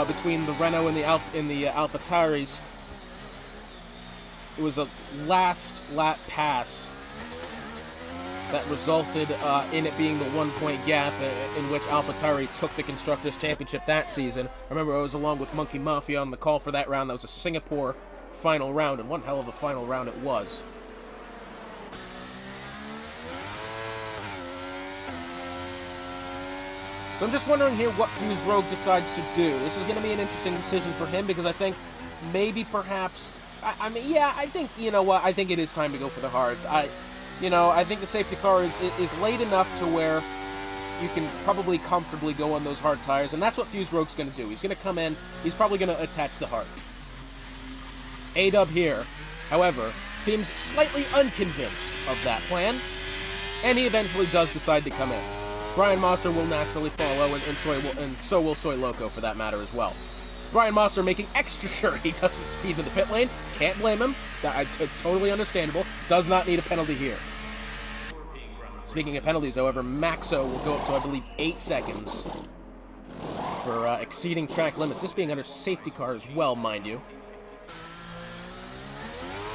Speaker 1: between the Renault and the AlphaTauris. It was a last lap pass that resulted in it being the 1 point gap in which AlphaTauri took the Constructors' Championship that season. I remember I was along with Monkey Mafia on the call for that round. That was a Singapore final round, and one hell of a final round it was. So I'm just wondering here what Fuse Rogue decides to do. This is going to be an interesting decision for him because I think maybe perhaps... I mean, yeah, I think, you know what, I think it is time to go for the hards. I think the safety car is late enough to where you can probably comfortably go on those hard tires, and that's what Fuse Rogue's going to do. He's going to come in, he's probably going to attach the hards. A-Dub here, however, seems slightly unconvinced of that plan, and he eventually does decide to come in. Brian Mosser will naturally follow, and so will Soy Loco for that matter as well. Brian Mosser making extra sure he doesn't speed to the pit lane. Can't blame him. Totally understandable. Does not need a penalty here. Speaking of penalties, however, Maxo will go up to, I believe, 8 seconds for exceeding track limits. This being under safety car as well, mind you.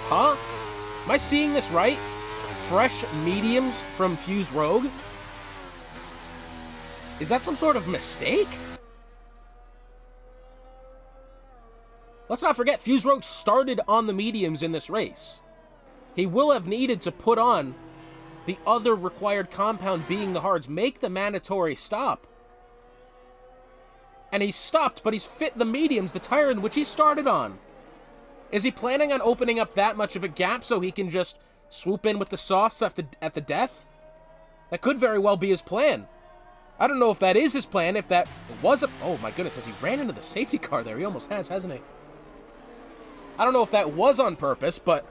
Speaker 1: Huh? Am I seeing this right? Fresh mediums from Fuse Rogue? Is that some sort of mistake? Let's not forget, Fuse Rogue started on the mediums in this race. He will have needed to put on the other required compound, being the hards. Make the mandatory stop. And he's stopped, but he's fit the mediums, the tire in which he started on. Is he planning on opening up that much of a gap so he can just swoop in with the softs at the death? That could very well be his plan. I don't know if that is his plan, if that was a... Oh my goodness, as he ran into the safety car there. He almost has, hasn't he? I don't know if that was on purpose, but...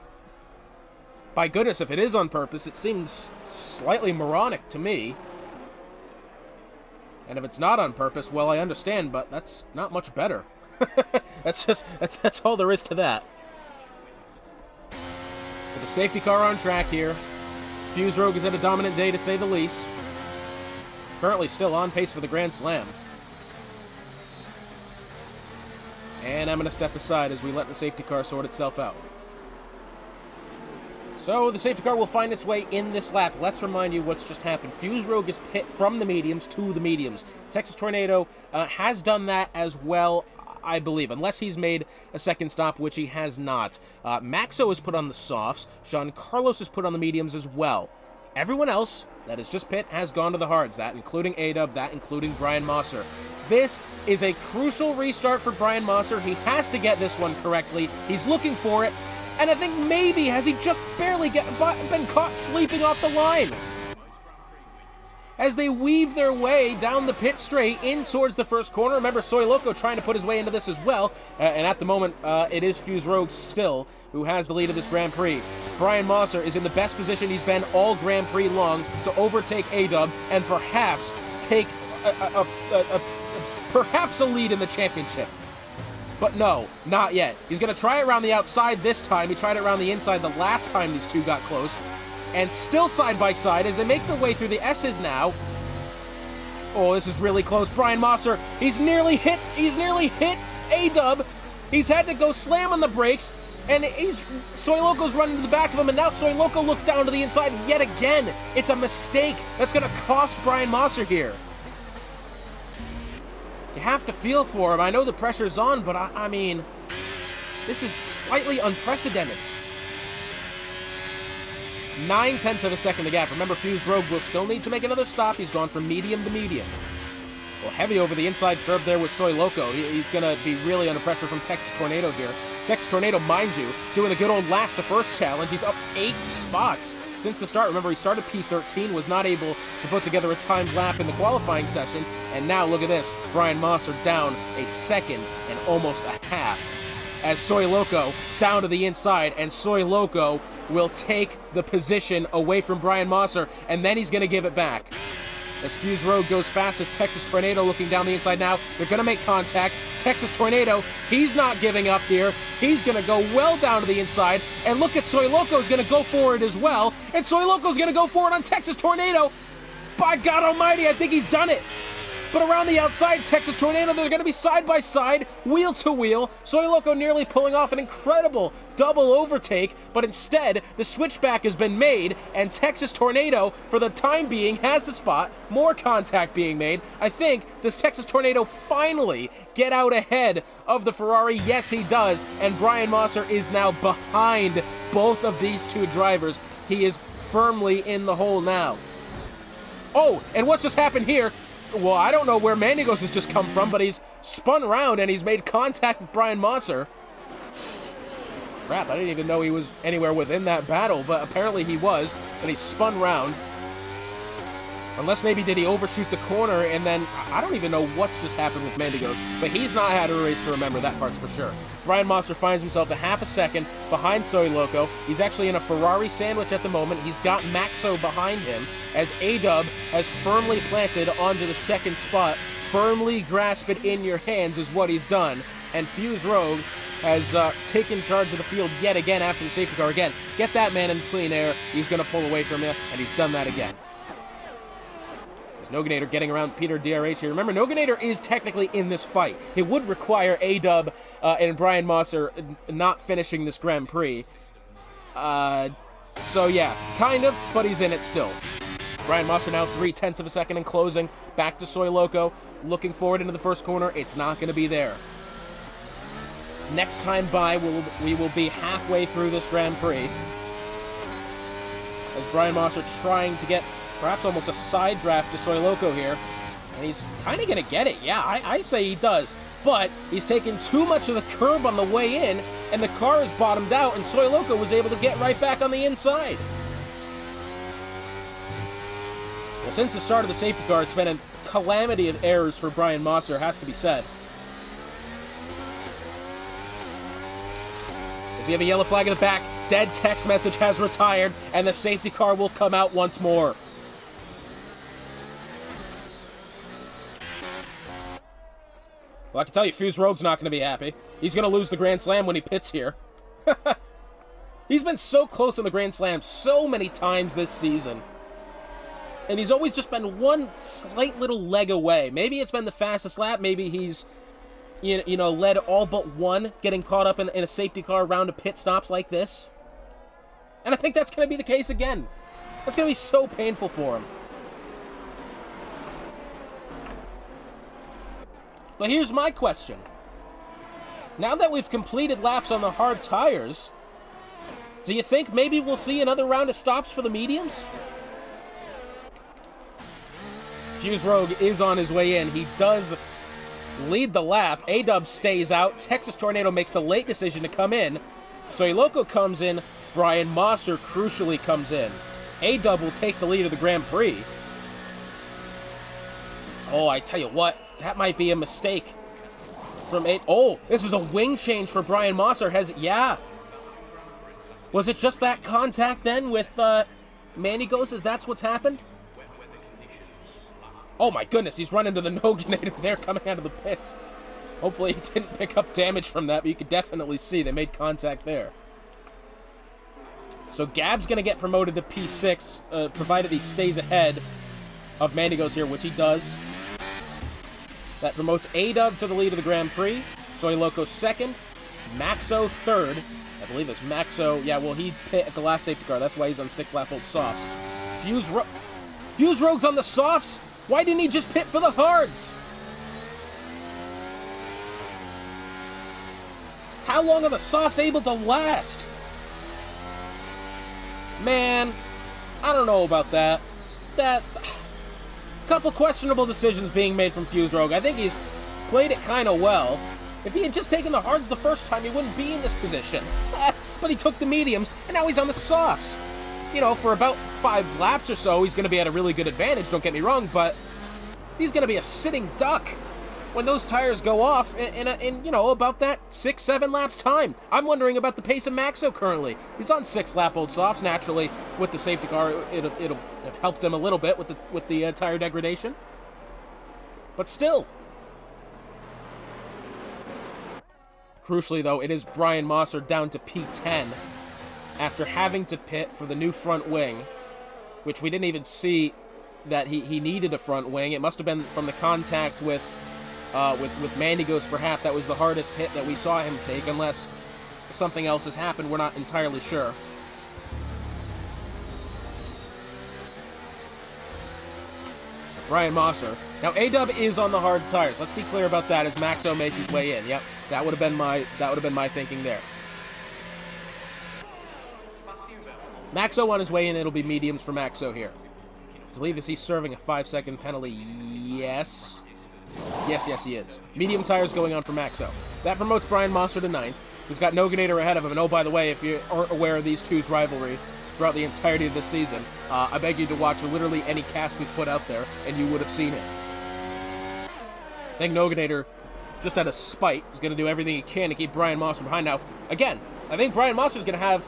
Speaker 1: by goodness, if it is on purpose, it seems slightly moronic to me. And if it's not on purpose, well, I understand, but that's not much better. That's all there is to that. With the safety car on track here, Fuse Rogue is at a dominant day, to say the least. Currently still on pace for the Grand Slam. And I'm going to step aside as we let the safety car sort itself out. So, the safety car will find its way in this lap. Let's remind you what's just happened. Fuse Rogue is pit from the mediums to the mediums. Texas Tornado has done that as well, I believe, unless he's made a second stop, which he has not. Maxo is put on the softs. Jean Carlos is put on the mediums as well. Everyone else that is just pit has gone to the hards, that including A-Dub, that including Brian Mosser. This is a crucial restart for Brian Mosser. He has to get this one correctly. He's looking for it. And I think maybe has he just barely been caught sleeping off the line. As they weave their way down the pit straight in towards the first corner. Remember, Soy Loco trying to put his way into this as well. And at the moment, it is Fuse Rogue still who has the lead of this Grand Prix. Brian Mosser is in the best position he's been all Grand Prix long to overtake A-Dub and perhaps take perhaps a lead in the championship. But no, not yet. He's going to try it around the outside this time. He tried it around the inside the last time these two got close. And still side by side as they make their way through the S's now. Oh, this is really close. Brian Mosser, he's nearly hit A-Dub. He's had to go slam on the brakes. And Soy Loco's running to the back of him, and now Soy Loco looks down to the inside yet again. It's a mistake that's going to cost Brian Mosser here. You have to feel for him. I know the pressure's on, but I mean, this is slightly unprecedented. 9/10 of a second to gap. Remember, Fuse Rogue will still need to make another stop. He's gone from medium to medium. Well, heavy over the inside curve there with Soy Loco. He's going to be really under pressure from Texas Tornado here. Texas Tornado, mind you, doing the good old last to first challenge. He's up 8 spots since the start. Remember, he started P13, was not able to put together a timed lap in the qualifying session. And now, look at this. Brian Mosser down a second and almost a half. As Soy Loco down to the inside, and Soy Loco will take the position away from Brian Mosser, and then he's going to give it back. As Fuse Rogue goes fast as Texas Tornado looking down the inside now. They're going to make contact. Texas Tornado, he's not giving up here. He's going to go well down to the inside. And look at Soy Loco's going to go for it as well. And Soy Loco's going to go for it on Texas Tornado. By God almighty, I think he's done it. But around the outside, Texas Tornado, they're going to be side by side, wheel to wheel. Soy Loco nearly pulling off an incredible double overtake, but instead, the switchback has been made, and Texas Tornado, for the time being, has the spot. More contact being made. I think, does Texas Tornado finally get out ahead of the Ferrari? Yes, he does, and Brian Mosser is now behind both of these two drivers. He is firmly in the hole now. Oh, and what's just happened here? Well, I don't know where Mandigos has just come from, but he's spun around and he's made contact with Brian Mosser. Crap, I didn't even know he was anywhere within that battle, but apparently he was, and he spun around. Unless maybe did he overshoot the corner, and then I don't even know what's just happened with Mandigos, but he's not had a race to remember, that part's for sure. Brian Mosser finds himself a half a second behind Soy Loco. He's actually in a Ferrari sandwich at the moment. He's got Maxo behind him as A-Dub has firmly planted onto the second spot. Firmly grasp it in your hands is what he's done. And Fuse Rogue has taken charge of the field yet again after the safety car again. Get that man in clean air. He's going to pull away from you, and he's done that again. Noganator getting around Peter DRH here. Remember, Noganator is technically in this fight. It would require A-Dub and Brian Mosser not finishing this Grand Prix. So yeah, kind of, but he's in it still. Brian Mosser now 0.3 of a second in closing. Back to Soy Loco. Looking forward into the first corner. It's not going to be there. Next time by, we will be halfway through this Grand Prix. As Brian Mosser trying to get perhaps almost a side draft to Soy Loco here. And he's kind of going to get it. Yeah, I say he does. But he's taken too much of the curb on the way in, and the car is bottomed out, and Soy Loco was able to get right back on the inside. Well, since the start of the safety car, it's been a calamity of errors for Brian Mosser, has to be said. As we have a yellow flag in the back, dead text message has retired, and the safety car will come out once more. Well, I can tell you, Fuse Rogue's not going to be happy. He's going to lose the Grand Slam when he pits here. He's been so close on the Grand Slam so many times this season. And he's always just been one slight little leg away. Maybe it's been the fastest lap. Maybe he's, you know, led all but one, getting caught up in a safety car round of pit stops like this. And I think that's going to be the case again. That's going to be so painful for him. But here's my question. Now that we've completed laps on the hard tires, do you think maybe we'll see another round of stops for the mediums? Fuse Rogue is on his way in. He does lead the lap. A-Dub stays out. Texas Tornado makes the late decision to come in. Soy Loco comes in. Brian Mosser crucially comes in. A-Dub will take the lead of the Grand Prix. Oh, I tell you what. That might be a mistake from A. Oh, this is a wing change for Brian Mosser. Yeah. Was it just that contact then with Manigos? Is that's what's happened? Oh my goodness, he's running to the Noganator there coming out of the pits. Hopefully he didn't pick up damage from that, but you could definitely see they made contact there. So Gab's going to get promoted to P6, provided he stays ahead of Mandigos here, which he does. That promotes A-Dub to the lead of the Grand Prix. Soy Loco second. Maxo third. I believe it's Maxo. Yeah, well, he pit at the last safety car. That's why he's on 6-lap-old softs. Fuse Rogue's on the softs? Why didn't he just pit for the hards? How long are the softs able to last? Man, I don't know about that. Couple questionable decisions being made from Fuse Rogue. I think he's played it kind of well. If he had just taken the hards the first time, he wouldn't be in this position. But he took the mediums, and now he's on the softs. You know, for about 5 laps or so, he's going to be at a really good advantage, don't get me wrong, but he's going to be a sitting duck when those tires go off in you know, about that 6-7 laps time. I'm wondering about the pace of Maxo currently. He's on 6-lap-old softs. Naturally, with the safety car, it'll have helped him a little bit with the tire degradation. But still. Crucially, though, it is Brian Mosser down to P10 after having to pit for the new front wing, which we didn't even see that he needed a front wing. It must have been from the contact with Mandigos, perhaps. That was the hardest hit that we saw him take, unless something else has happened. We're not entirely sure. Brian Mosser. Now, A-Dub is on the hard tires. Let's be clear about that as Maxo makes his way in. Yep, that would have been my thinking there. Maxo on his way in. It'll be mediums for Maxo here. I believe is he serving a 5-second penalty? Yes. Yes, he is. Medium tires going on for Maxo. That promotes Brian Mosser to 9th. He's got Noganator ahead of him. And oh, by the way, if you aren't aware of these two's rivalry throughout the entirety of this season, I beg you to watch literally any cast we've put out there, and you would have seen it. I think Noganator, just out of spite, is going to do everything he can to keep Brian Mosser behind. Now, again, I think Brian Mosser's going to have,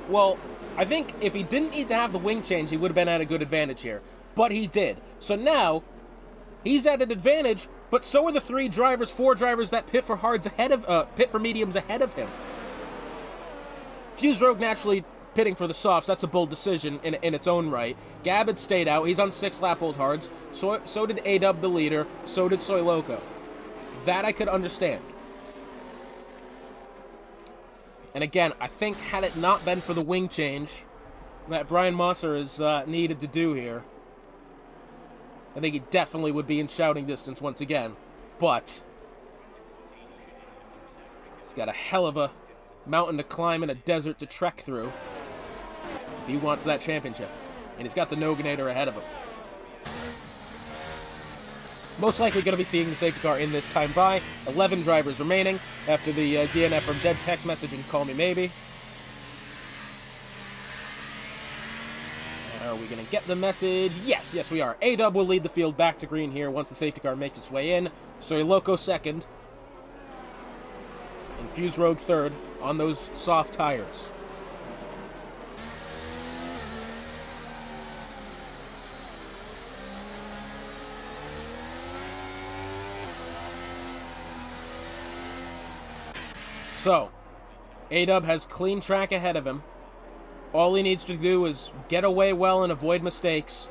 Speaker 1: well, I think if he didn't need to have the wing change, he would have been at a good advantage here. But he did. So now, he's at an advantage, but so are the 4 drivers that pit for hards ahead of, pit for mediums ahead of him. Fuse Rogue naturally pitting for the softs. That's a bold decision in its own right. Gab had stayed out. He's on 6-lap old hards. So did A-Dub, the leader. So did Soy Loco. That I could understand. And again, I think had it not been for the wing change that Brian Mosser is needed to do here, I think he definitely would be in shouting distance once again. But he's got a hell of a mountain to climb and a desert to trek through if he wants that championship. And he's got the Noganator ahead of him. Most likely going to be seeing the safety car in this time by. 11 drivers remaining after the DNF from Dead Text Message and Call Me Maybe. Are we going to get the message? Yes, we are. A-Dub will lead the field back to green here once the safety car makes its way in. Soy Loco second. And Fuse Rogue third on those soft tires. So, A-Dub has clean track ahead of him. All he needs to do is get away well and avoid mistakes.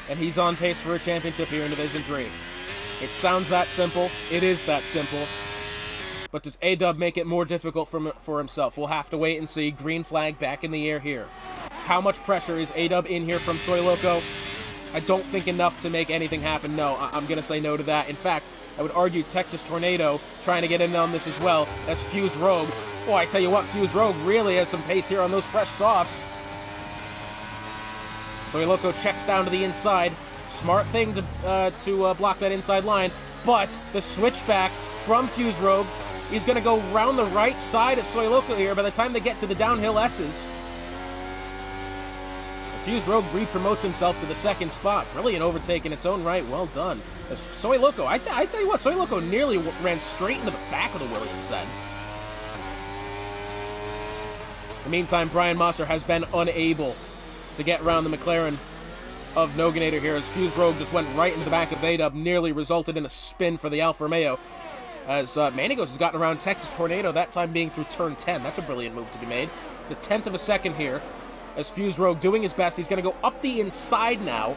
Speaker 1: And he's on pace for a championship here in Division 3. It sounds that simple. It is that simple. But does A-Dub make it more difficult for himself? We'll have to wait and see. Green flag back in the air here. How much pressure is A-Dub in here from Soy Loco? I don't think enough to make anything happen. No, I'm going to say no to that. In fact, I would argue Texas Tornado trying to get in on this as well. That's Fuse Rogue. Boy, I tell you what, Fuse Rogue really has some pace here on those fresh softs. Soy Loco checks down to the inside. Smart thing to block that inside line. But the switchback from Fuse Rogue, he's going to go round the right side of Soy Loco here by the time they get to the downhill S's. Fuse Rogue re-promotes himself to the second spot. Brilliant overtake in its own right. Well done. As Soy Loco, I tell you what, Soy Loco nearly ran straight into the back of the Williams then. In the meantime, Brian Mosser has been unable to get around the McLaren of Noganator here as Fuse Rogue just went right into the back of A-Dub, nearly resulted in a spin for the Alfa Romeo. As Manigos has gotten around Texas Tornado, that time being through turn 10. That's a brilliant move to be made. It's a tenth of a second here. As Fuse Rogue doing his best, he's going to go up the inside now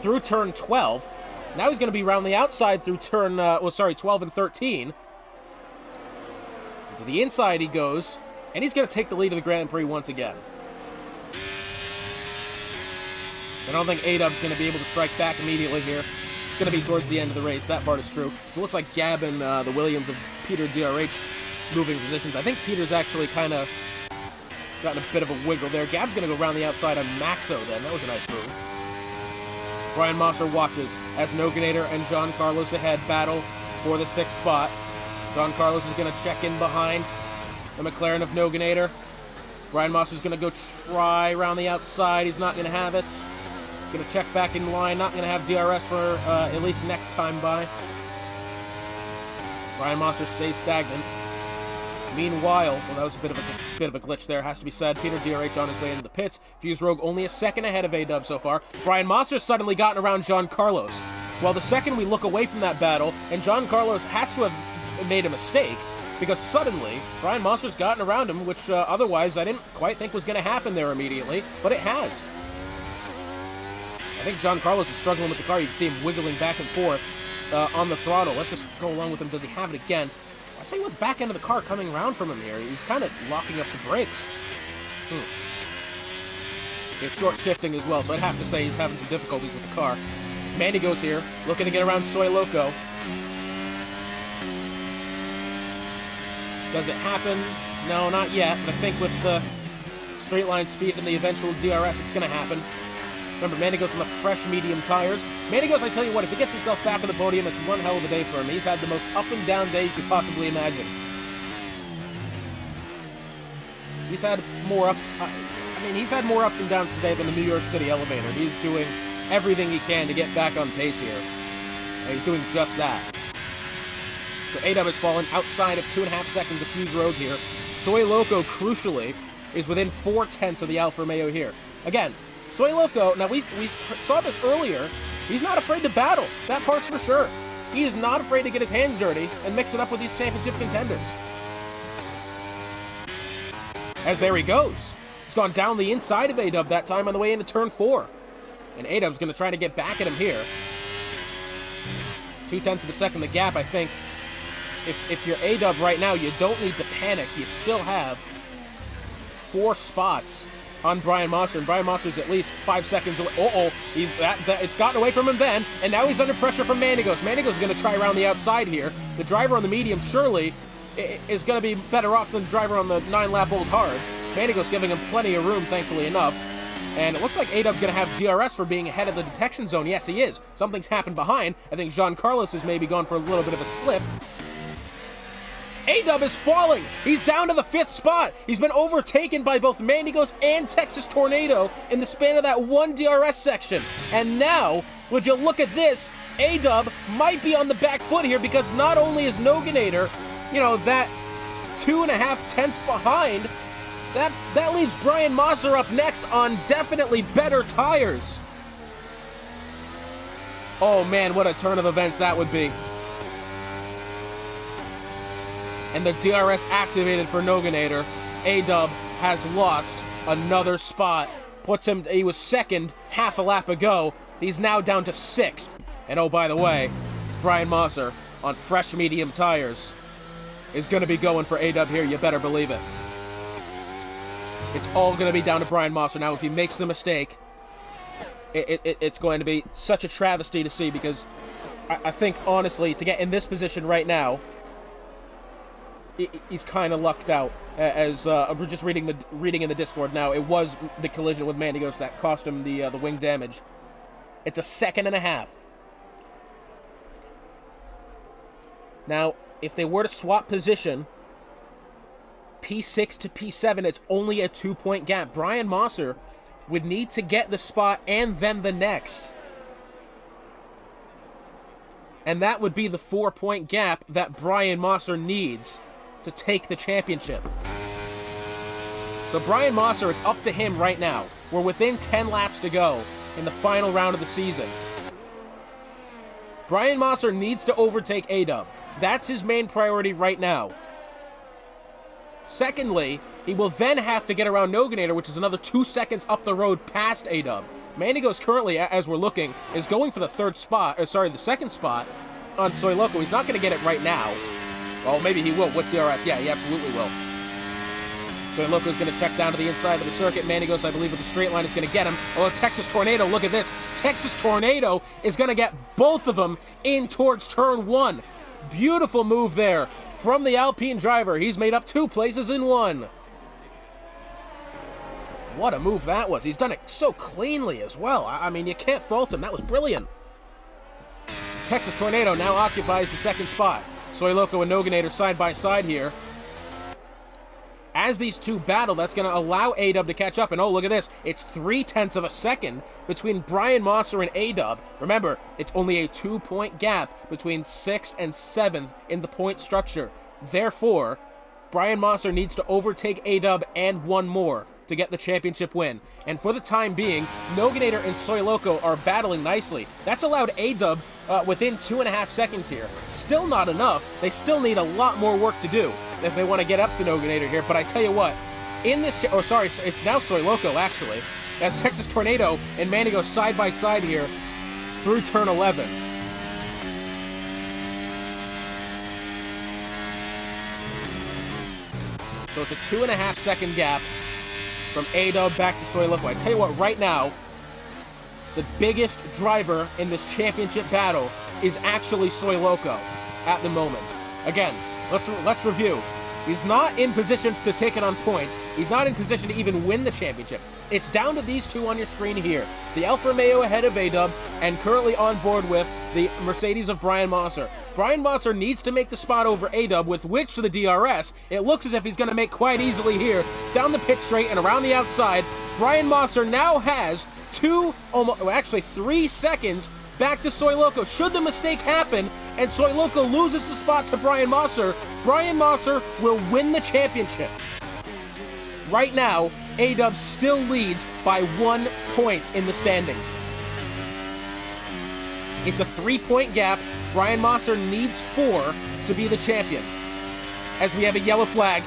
Speaker 1: through turn 12. Now he's going to be around the outside through turn, 12 and 13. To the inside he goes, and he's going to take the lead of the Grand Prix once again. I don't think A-Dub's going to be able to strike back immediately here. It's going to be towards the end of the race. That part is true. So it looks like Gab and the Williams of Peter DRH moving positions. I think Peter's actually kind of gotten a bit of a wiggle there. Gab's going to go around the outside on Maxo then. That was a nice move. Brian Mosser watches as Noganator and John Carlos ahead battle for the 6th spot. John Carlos is going to check in behind the McLaren of Noganator. Brian Mosser's going to go try around the outside. He's not going to have it. Going to check back in line. Not going to have DRS for at least next time by. Brian Mosser stays stagnant. Meanwhile, well, that was a bit of a glitch there, has to be said. Peter DRH on his way into the pits. Fuse Rogue only a second ahead of A-Dub so far. Brian Mosser's suddenly gotten around John Carlos. Well, the second we look away from that battle, and John Carlos has to have made a mistake, because suddenly Brian Mosser's gotten around him, which otherwise I didn't quite think was going to happen there immediately, but it has. I think John Carlos is struggling with the car. You can see him wiggling back and forth on the throttle. Let's just go along with him. Does he have it again? I'll tell you what, the back end of the car coming around from him here. He's kind of locking up the brakes. It's short shifting as well, so I'd have to say he's having some difficulties with the car. Mandy goes here, looking to get around Soy Loco. Does it happen? No, not yet, but I think with the straight line speed and the eventual DRS, it's going to happen. Remember, Mandigos on the fresh medium tires. Mandigos, I tell you what, if he gets himself back on the podium, it's one hell of a day for him. He's had the most up and down day you could possibly imagine. He's had more ups. He's had more ups and downs today than the New York City elevator. He's doing everything he can to get back on pace here. And he's doing just that. So A-Dub has fallen outside of 2.5 seconds of Fuse Rogue here. Soy Loco, crucially, is within 4/10 of the Alfa Romeo here. Again, Soy Loco, now we saw this earlier, he's not afraid to battle. That part's for sure. He is not afraid to get his hands dirty and mix it up with these championship contenders. As there he goes. gone down the inside of A-Dub that time on the way into turn 4. And A-Dub's going to try to get back at him here. 0.2 of a second the gap, I think. If you're A-Dub right now, you don't need to panic. You still have 4 spots on Brian Mosser, and Brian Mosser's at least 5 seconds away. It's gotten away from him then, and now he's under pressure from Manigos. Manigos is going to try around the outside here. The driver on the medium surely is going to be better off than the driver on the 9-lap-old hards. Manigos giving him plenty of room, thankfully enough. And it looks like A-Dub's going to have DRS for being ahead of the detection zone. Yes, he is. Something's happened behind. I think Jean Carlos has maybe gone for a little bit of a slip. A-Dub is falling. He's down to the 5th spot. He's been overtaken by both Mandigos and Texas Tornado in the span of that one DRS section. And now, would you look at this, A-Dub might be on the back foot here because not only is Noganator, that 2.5 tenths behind, that leaves Brian Mosser up next on definitely better tires. Oh man, what a turn of events that would be. And the DRS activated for Noganator. A-Dub has lost another spot. He was 2nd half a lap ago. He's now down to 6th. And oh, by the way, Brian Mosser on fresh medium tires is going to be going for A-Dub here. You better believe it. It's all going to be down to Brian Mosser. Now, if he makes the mistake, it's going to be such a travesty to see because I think, honestly, to get in this position right now, he's kind of lucked out. As we're just reading in the Discord now, it was the collision with Mandigos that cost him the wing damage. It's a 1.5 seconds. Now, if they were to swap position, P6 to P7, it's only a 2-point gap. Brian Mosser would need to get the spot and then the next. And that would be the 4-point gap that Brian Mosser needs to take the championship. So Brian Mosser, it's up to him right now. We're within 10 laps to go in the final round of the season. Brian Mosser needs to overtake A-Dub. That's his main priority right now. Secondly, he will then have to get around Noganator, which is another 2 seconds up the road past A-Dub. Mandigos currently, as we're looking, is going for the 2nd spot on Soy Loco. He's not going to get it right now. Well, maybe he will with DRS. Yeah, he absolutely will. Soy Loco's going to check down to the inside of the circuit. Mandigos, I believe, with the straight line is going to get him. Oh, Texas Tornado, look at this. Texas Tornado is going to get both of them in towards turn 1. Beautiful move there from the Alpine driver. He's made up 2 places in 1. What a move that was. He's done it so cleanly as well. I mean, you can't fault him. That was brilliant. Texas Tornado now occupies the 2nd spot. Soy Loco and Noganator side by side here. As these two battle, that's going to allow A-Dub to catch up. And oh, look at this. It's 0.3 of a second between Brian Mosser and A-Dub. Remember, it's only a 2-point gap between 6th and 7th in the point structure. Therefore, Brian Mosser needs to overtake A-Dub and one more to get the championship win. And for the time being, Noganator and Soy Loco are battling nicely. That's allowed A-Dub within 2.5 seconds here. Still not enough. They still need a lot more work to do if they want to get up to Noganator here. But I tell you what, in this... it's now Soy Loco, actually. As Texas Tornado and Manny go side by side here through turn 11. So it's a 2.5 second gap from A-Dub back to Soy Loco. I tell you what, right now, the biggest driver in this championship battle is actually Soy Loco at the moment. Again, let's review. He's not in position to take it on points. He's not in position to even win the championship. It's down to these two on your screen here. The Alfa Romeo ahead of A-Dub, and currently on board with the Mercedes of Brian Mosser. Brian Mosser needs to make the spot over A-Dub, with which to the DRS, it looks as if he's going to make quite easily here. Down the pit straight and around the outside, Brian Mosser now has 3 seconds back to Soy Loco. Should the mistake happen and Soy Loco loses the spot to Brian Mosser will win the championship. Right now, A-Dub still leads by 1 point in the standings. It's a 3-point gap. Brian Mosser needs 4 to be the champion. As we have a yellow flag.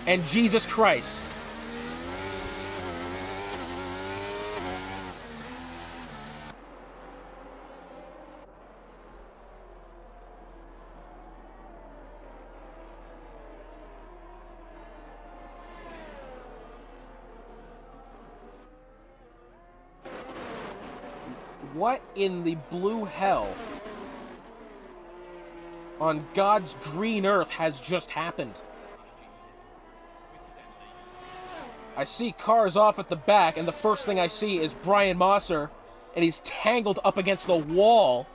Speaker 1: And Jesus Christ, What in the blue hell on God's green earth has just happened? I see cars off at the back, and the first thing I see is Brian Mosser, and he's tangled up against the wall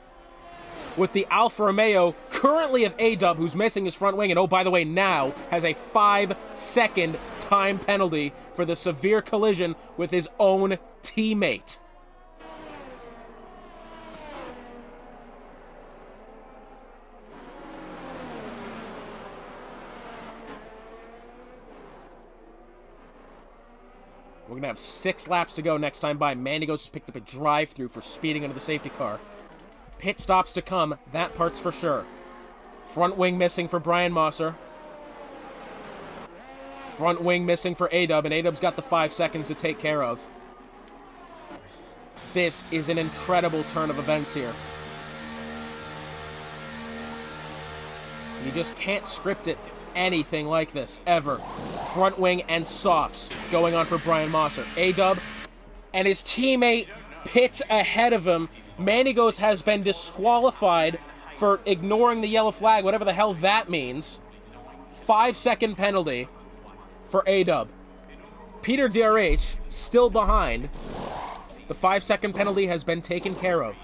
Speaker 1: with the Alfa Romeo, currently of A-Dub, who's missing his front wing, and oh, by the way, now has a 5-second time penalty for the severe collision with his own teammate. We're going to have 6 laps to go next time by. Mandigos has picked up a drive-through for speeding under the safety car. Pit stops to come, that part's for sure. Front wing missing for Brian Mosser. Front wing missing for A-Dub, and A-Dub's got the 5 seconds to take care of. This is an incredible turn of events here. You just can't script it anything like this, ever. Front wing and softs going on for Brian Mosser. A-Dub and his teammate pits ahead of him. Mandigos has been disqualified for ignoring the yellow flag, whatever the hell that means. 5-second penalty for A-Dub. Peter DRH still behind. The 5-second penalty has been taken care of.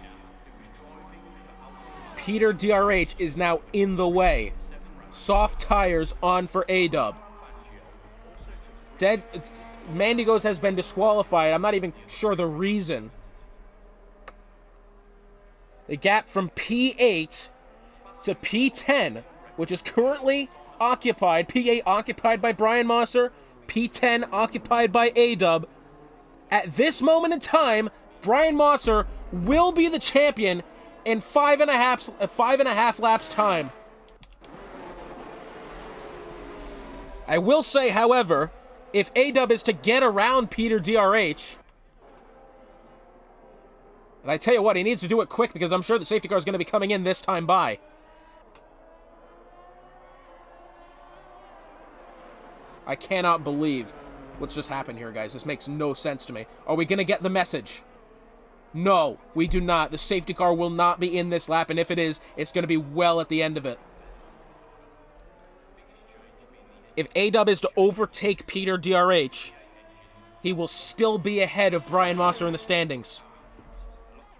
Speaker 1: Peter DRH is now in the way. Soft tires on for A-Dub. Mandigos has been disqualified. I'm not even sure the reason. The gap from P8 to P10, which is currently occupied. P8 occupied by Brian Mosser. P10 occupied by A-Dub. At this moment in time, Brian Mosser will be the champion in 5.5 laps time. I will say, however, if A-Dub is to get around Peter DRH, and I tell you what, he needs to do it quick because I'm sure the safety car is going to be coming in this time by. I cannot believe what's just happened here, guys. This makes no sense to me. Are we going to get the message? No, we do not. The safety car will not be in this lap, and if it is, it's going to be well at the end of it. If A-Dub is to overtake Peter DRH, he will still be ahead of Brian Mosser in the standings.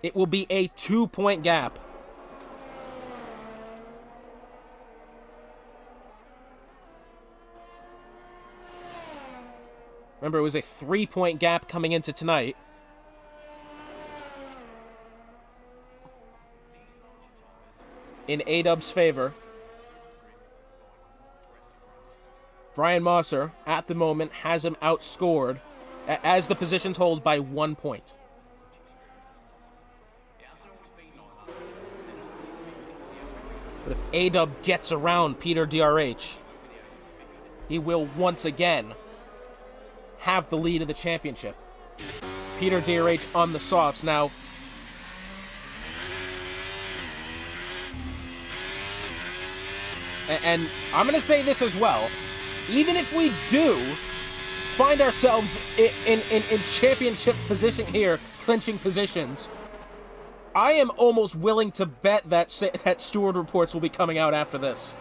Speaker 1: It will be a 2-point gap. Remember, it was a 3-point gap coming into tonight. In A-Dub's favor. Brian Mosser, at the moment, has him outscored as the positions hold by 1 point. But if A-Dub gets around Peter DRH, he will once again have the lead of the championship. Peter DRH on the softs now. And I'm going to say this as well. Even if we do find ourselves in championship position here, clinching positions, I am almost willing to bet that steward reports will be coming out after this.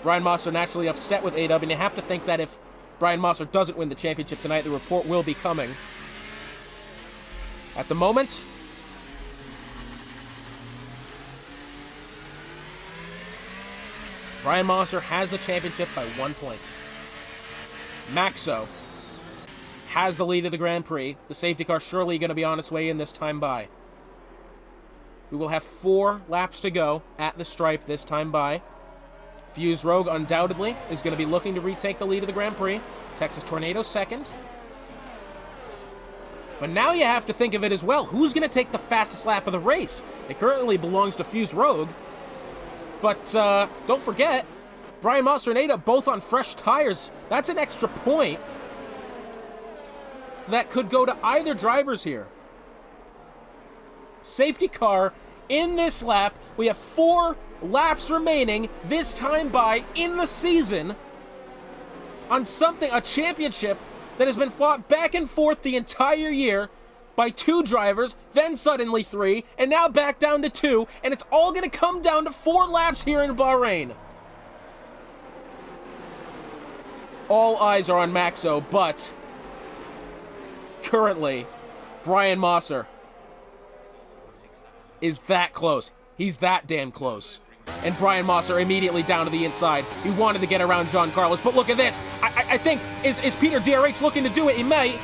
Speaker 1: Brian Mosser naturally upset with A-Dub, and you have to think that if Brian Mosser doesn't win the championship tonight, the report will be coming. At the moment, Brian Mosser has the championship by 1 point. Maxo has the lead of the Grand Prix. The safety car surely going to be on its way in this time by. We will have 4 laps to go at the stripe this time by. Fuse Rogue undoubtedly is going to be looking to retake the lead of the Grand Prix. Texas Tornado second. But now you have to think of it as well. Who's going to take the fastest lap of the race? It currently belongs to Fuse Rogue. But don't forget, Brian Mosser and A-Dub both on fresh tires. That's an extra point that could go to either drivers here. Safety car in this lap. We have 4 laps remaining this time by in the season on a championship that has been fought back and forth the entire year. by 2 drivers, then suddenly 3, and now back down to 2, and it's all going to come down to 4 laps here in Bahrain. All eyes are on Maxo, but currently, Brian Mosser is that close. He's that damn close. And Brian Mosser immediately down to the inside. He wanted to get around Giancarlo's, but look at this. I think, is Peter DRH looking to do it? He may.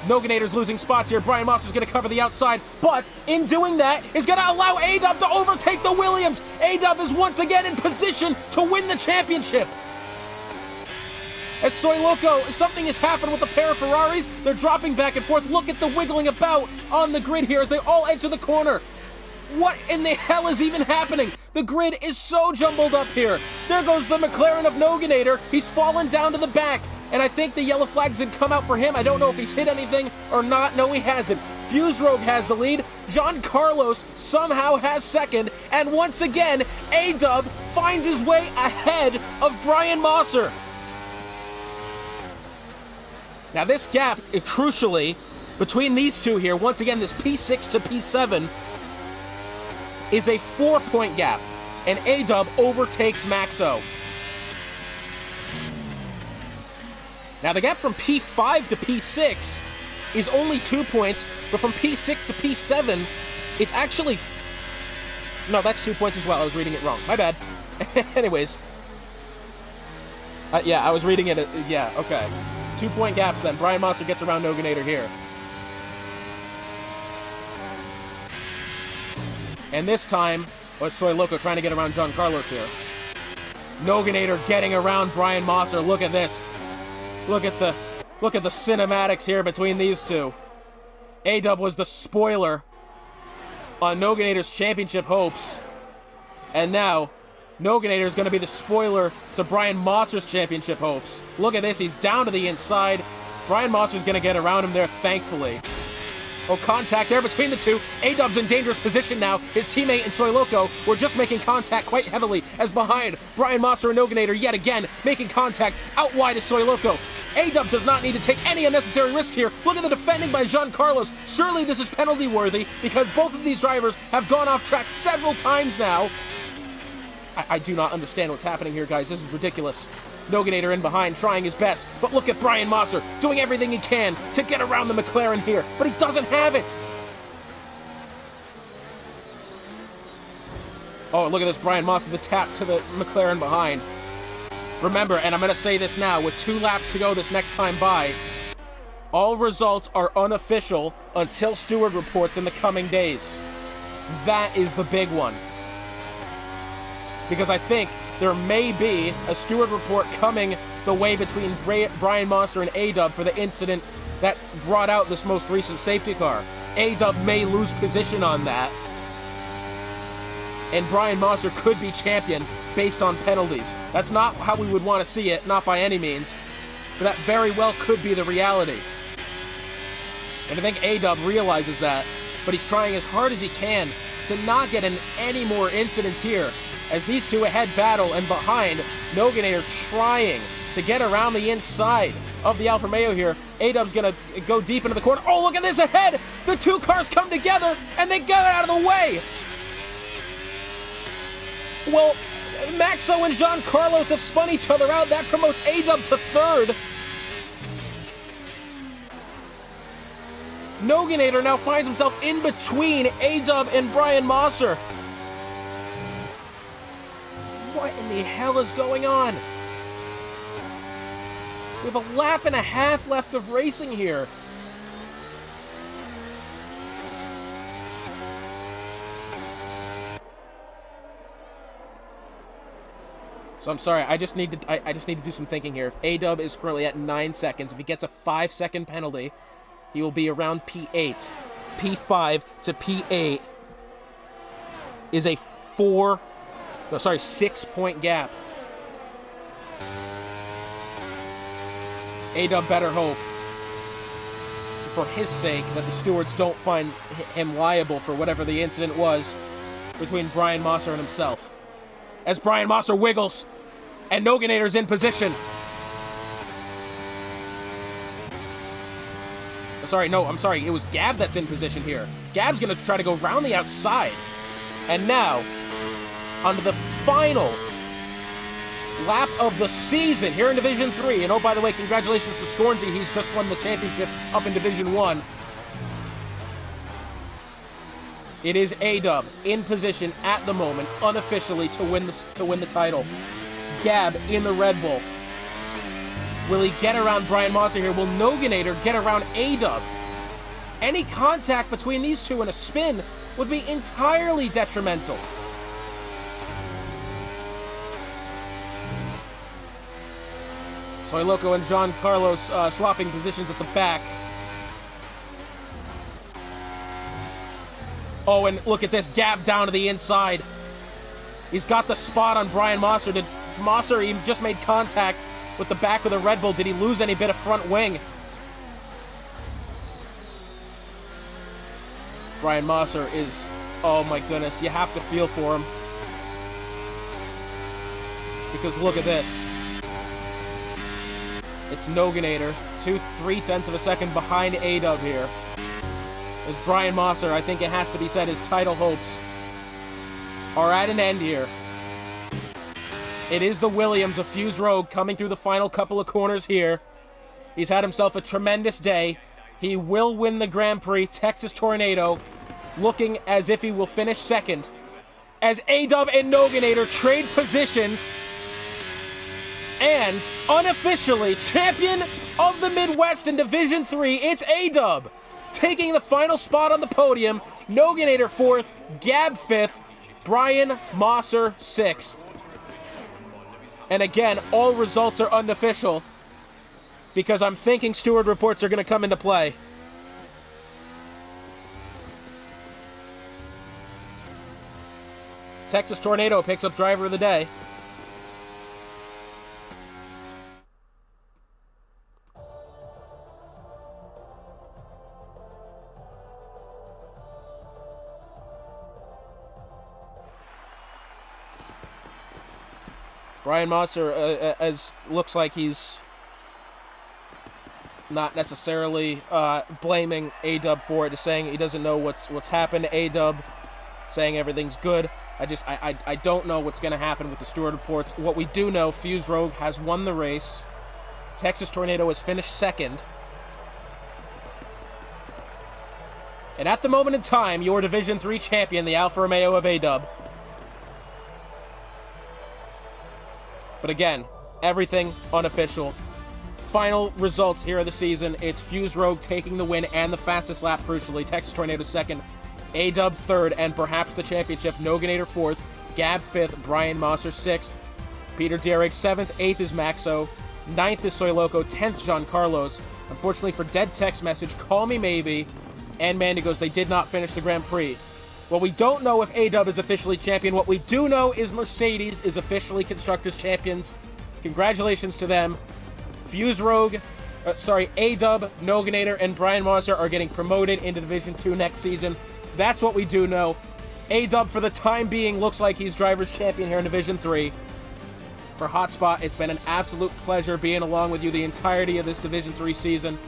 Speaker 1: Noganator's losing spots here. Brian Mosser's going to cover the outside, but in doing that, is going to allow A-Dub to overtake the Williams. A-Dub is once again in position to win the championship. As Soy Loco, something has happened with the pair of Ferraris. They're dropping back and forth. Look at the wiggling about on the grid here as they all enter the corner. What in the hell is even happening? The grid is so jumbled up here. There goes the McLaren of Noganator. He's fallen down to the back, and I think the yellow flags had come out for him. I don't know if he's hit anything or not. No, he hasn't. Fuse Rogue has the lead. John Carlos somehow has second, and once again, A-Dub finds his way ahead of Brian Mosser. Now this gap, crucially, between these two here, once again, this P6 to P7, is a 4-point gap, and A-Dub overtakes Maxo. Now the gap from P5 to P6 is only 2 points, but from P6 to P7, it's actually... No, that's 2 points as well. I was reading it wrong. My bad. Anyways. Yeah, I was reading it... yeah, okay. 2-point gaps then. Brian Mosser gets around Noganator here. And this time, Soy Loco trying to get around John Carlos here. Noganator getting around Brian Mosser. Look at this. Look at the cinematics here between these two. A-Dub was the spoiler on Noganator's championship hopes. And now, Noganator is going to be the spoiler to Brian Mosser's championship hopes. Look at this, he's down to the inside. Brian Mosser's going to get around him there, thankfully. Oh, contact there between the two. A-Dub's in dangerous position now. His teammate and Soy Loco were just making contact quite heavily as behind. Brian Mosser and Noganator yet again making contact out wide is Soy Loco. A-Dub does not need to take any unnecessary risk here. Look at the defending by Jean Carlos. Surely this is penalty worthy because both of these drivers have gone off track several times now. I do not understand what's happening here, guys. This is ridiculous. Noganator in behind, trying his best. But look at Brian Mosser doing everything he can to get around the McLaren here. But he doesn't have it. Oh, look at this. Brian Mosser, the tap to the McLaren behind. Remember, and I'm going to say this now, with 2 laps to go this next time by, all results are unofficial until steward reports in the coming days. That is the big one. Because I think there may be a steward report coming the way between Brian Mosser and A-Dub for the incident that brought out this most recent safety car. A-Dub may lose position on that. And Brian Mosser could be champion based on penalties. That's not how we would want to see it, not by any means. But that very well could be the reality. And I think A-Dub realizes that, but he's trying as hard as he can to not get in any more incidents here. As these two ahead battle, and behind, Noganator trying to get around the inside of the Alfa Romeo here. A-Dub's going to go deep into the corner. Oh, look at this ahead! The two cars come together, and they get out of the way! Well, Maxo and Jean Carlos have spun each other out. That promotes A-Dub to third. Noganator now finds himself in between A-Dub and Brian Mosser. What in the hell is going on? We have a lap and a half left of racing here. So I'm sorry, I just need to do some thinking here. If A-Dub is currently at 9 seconds, if he gets a 5-second penalty, he will be around P8. P5 to P8 is a 6-point gap. A-Dub better hope, for his sake, that the stewards don't find him liable for whatever the incident was between Brian Mosser and himself. As Brian Mosser wiggles, and Noganator's in position. Sorry, no, I'm sorry. It was Gab that's in position here. Gab's going to try to go around the outside. And now, onto the final lap of the season here in Division 3. And oh, by the way, congratulations to Scornsy. He's just won the championship up in Division 1. It is A-Dub in position at the moment, unofficially, to win the title. Gab in the Red Bull. Will he get around Brian Mosser here? Will Noganator get around A-Dub? Any contact between these two in a spin would be entirely detrimental. Soy Loco and John Carlos swapping positions at the back. Oh, and look at this, Gab down to the inside. He's got the spot on Brian Mosser. Did Mosser, he just made contact with the back of the Red Bull. Did he lose any bit of front wing? Brian Mosser is, oh my goodness, you have to feel for him. Because look at this. It's Noganator, 2/3 of a second behind A-Dub here. As Brian Mosser, I think it has to be said, his title hopes are at an end here. It is the Williams of Fuse Rogue coming through the final couple of corners here. He's had himself a tremendous day. He will win the Grand Prix. Texas Tornado looking as if he will finish second. As A-Dub and Noganator trade positions. And unofficially, champion of the Midwest in Division 3, it's A-Dub. Taking the final spot on the podium. Noganator 4th, Gab 5th, Brian Mosser 6th. And again, all results are unofficial because I'm thinking steward reports are going to come into play. Texas Tornado picks up driver of the day. Brian Mosser, looks like he's not necessarily blaming A-Dub for it, just saying he doesn't know what's happened to A-Dub, saying everything's good. I don't know what's going to happen with the steward reports. What we do know, Fuse Rogue has won the race. Texas Tornado has finished second. And at the moment in time, your Division 3 champion, the Alfa Romeo of A-Dub. But again, everything unofficial. Final results here of the season. It's Fuse Rogue taking the win and the fastest lap, crucially. Texas Tornado second, A-Dub third, and perhaps the championship. Noganator 4th, Gab 5th, Brian Mosser 6th, Peter DRH 7th, 8th is Maxo, 9th is Soy Loco, 10th John Carlos. Unfortunately for dead text message, Call Me Maybe, and Mandigos, they did not finish the Grand Prix. Well, we don't know if A-Dub is officially champion. What we do know is Mercedes is officially Constructors Champions. Congratulations to them. Fuse Rogue, A-Dub, Noganator, and Brian Mosser are getting promoted into Division 2 next season. That's what we do know. A-Dub, for the time being, looks like he's Drivers' Champion here in Division 3. For Hotspot, it's been an absolute pleasure being along with you the entirety of this Division 3 season.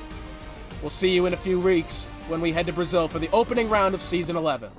Speaker 1: We'll see you in a few weeks when we head to Brazil for the opening round of Season 11.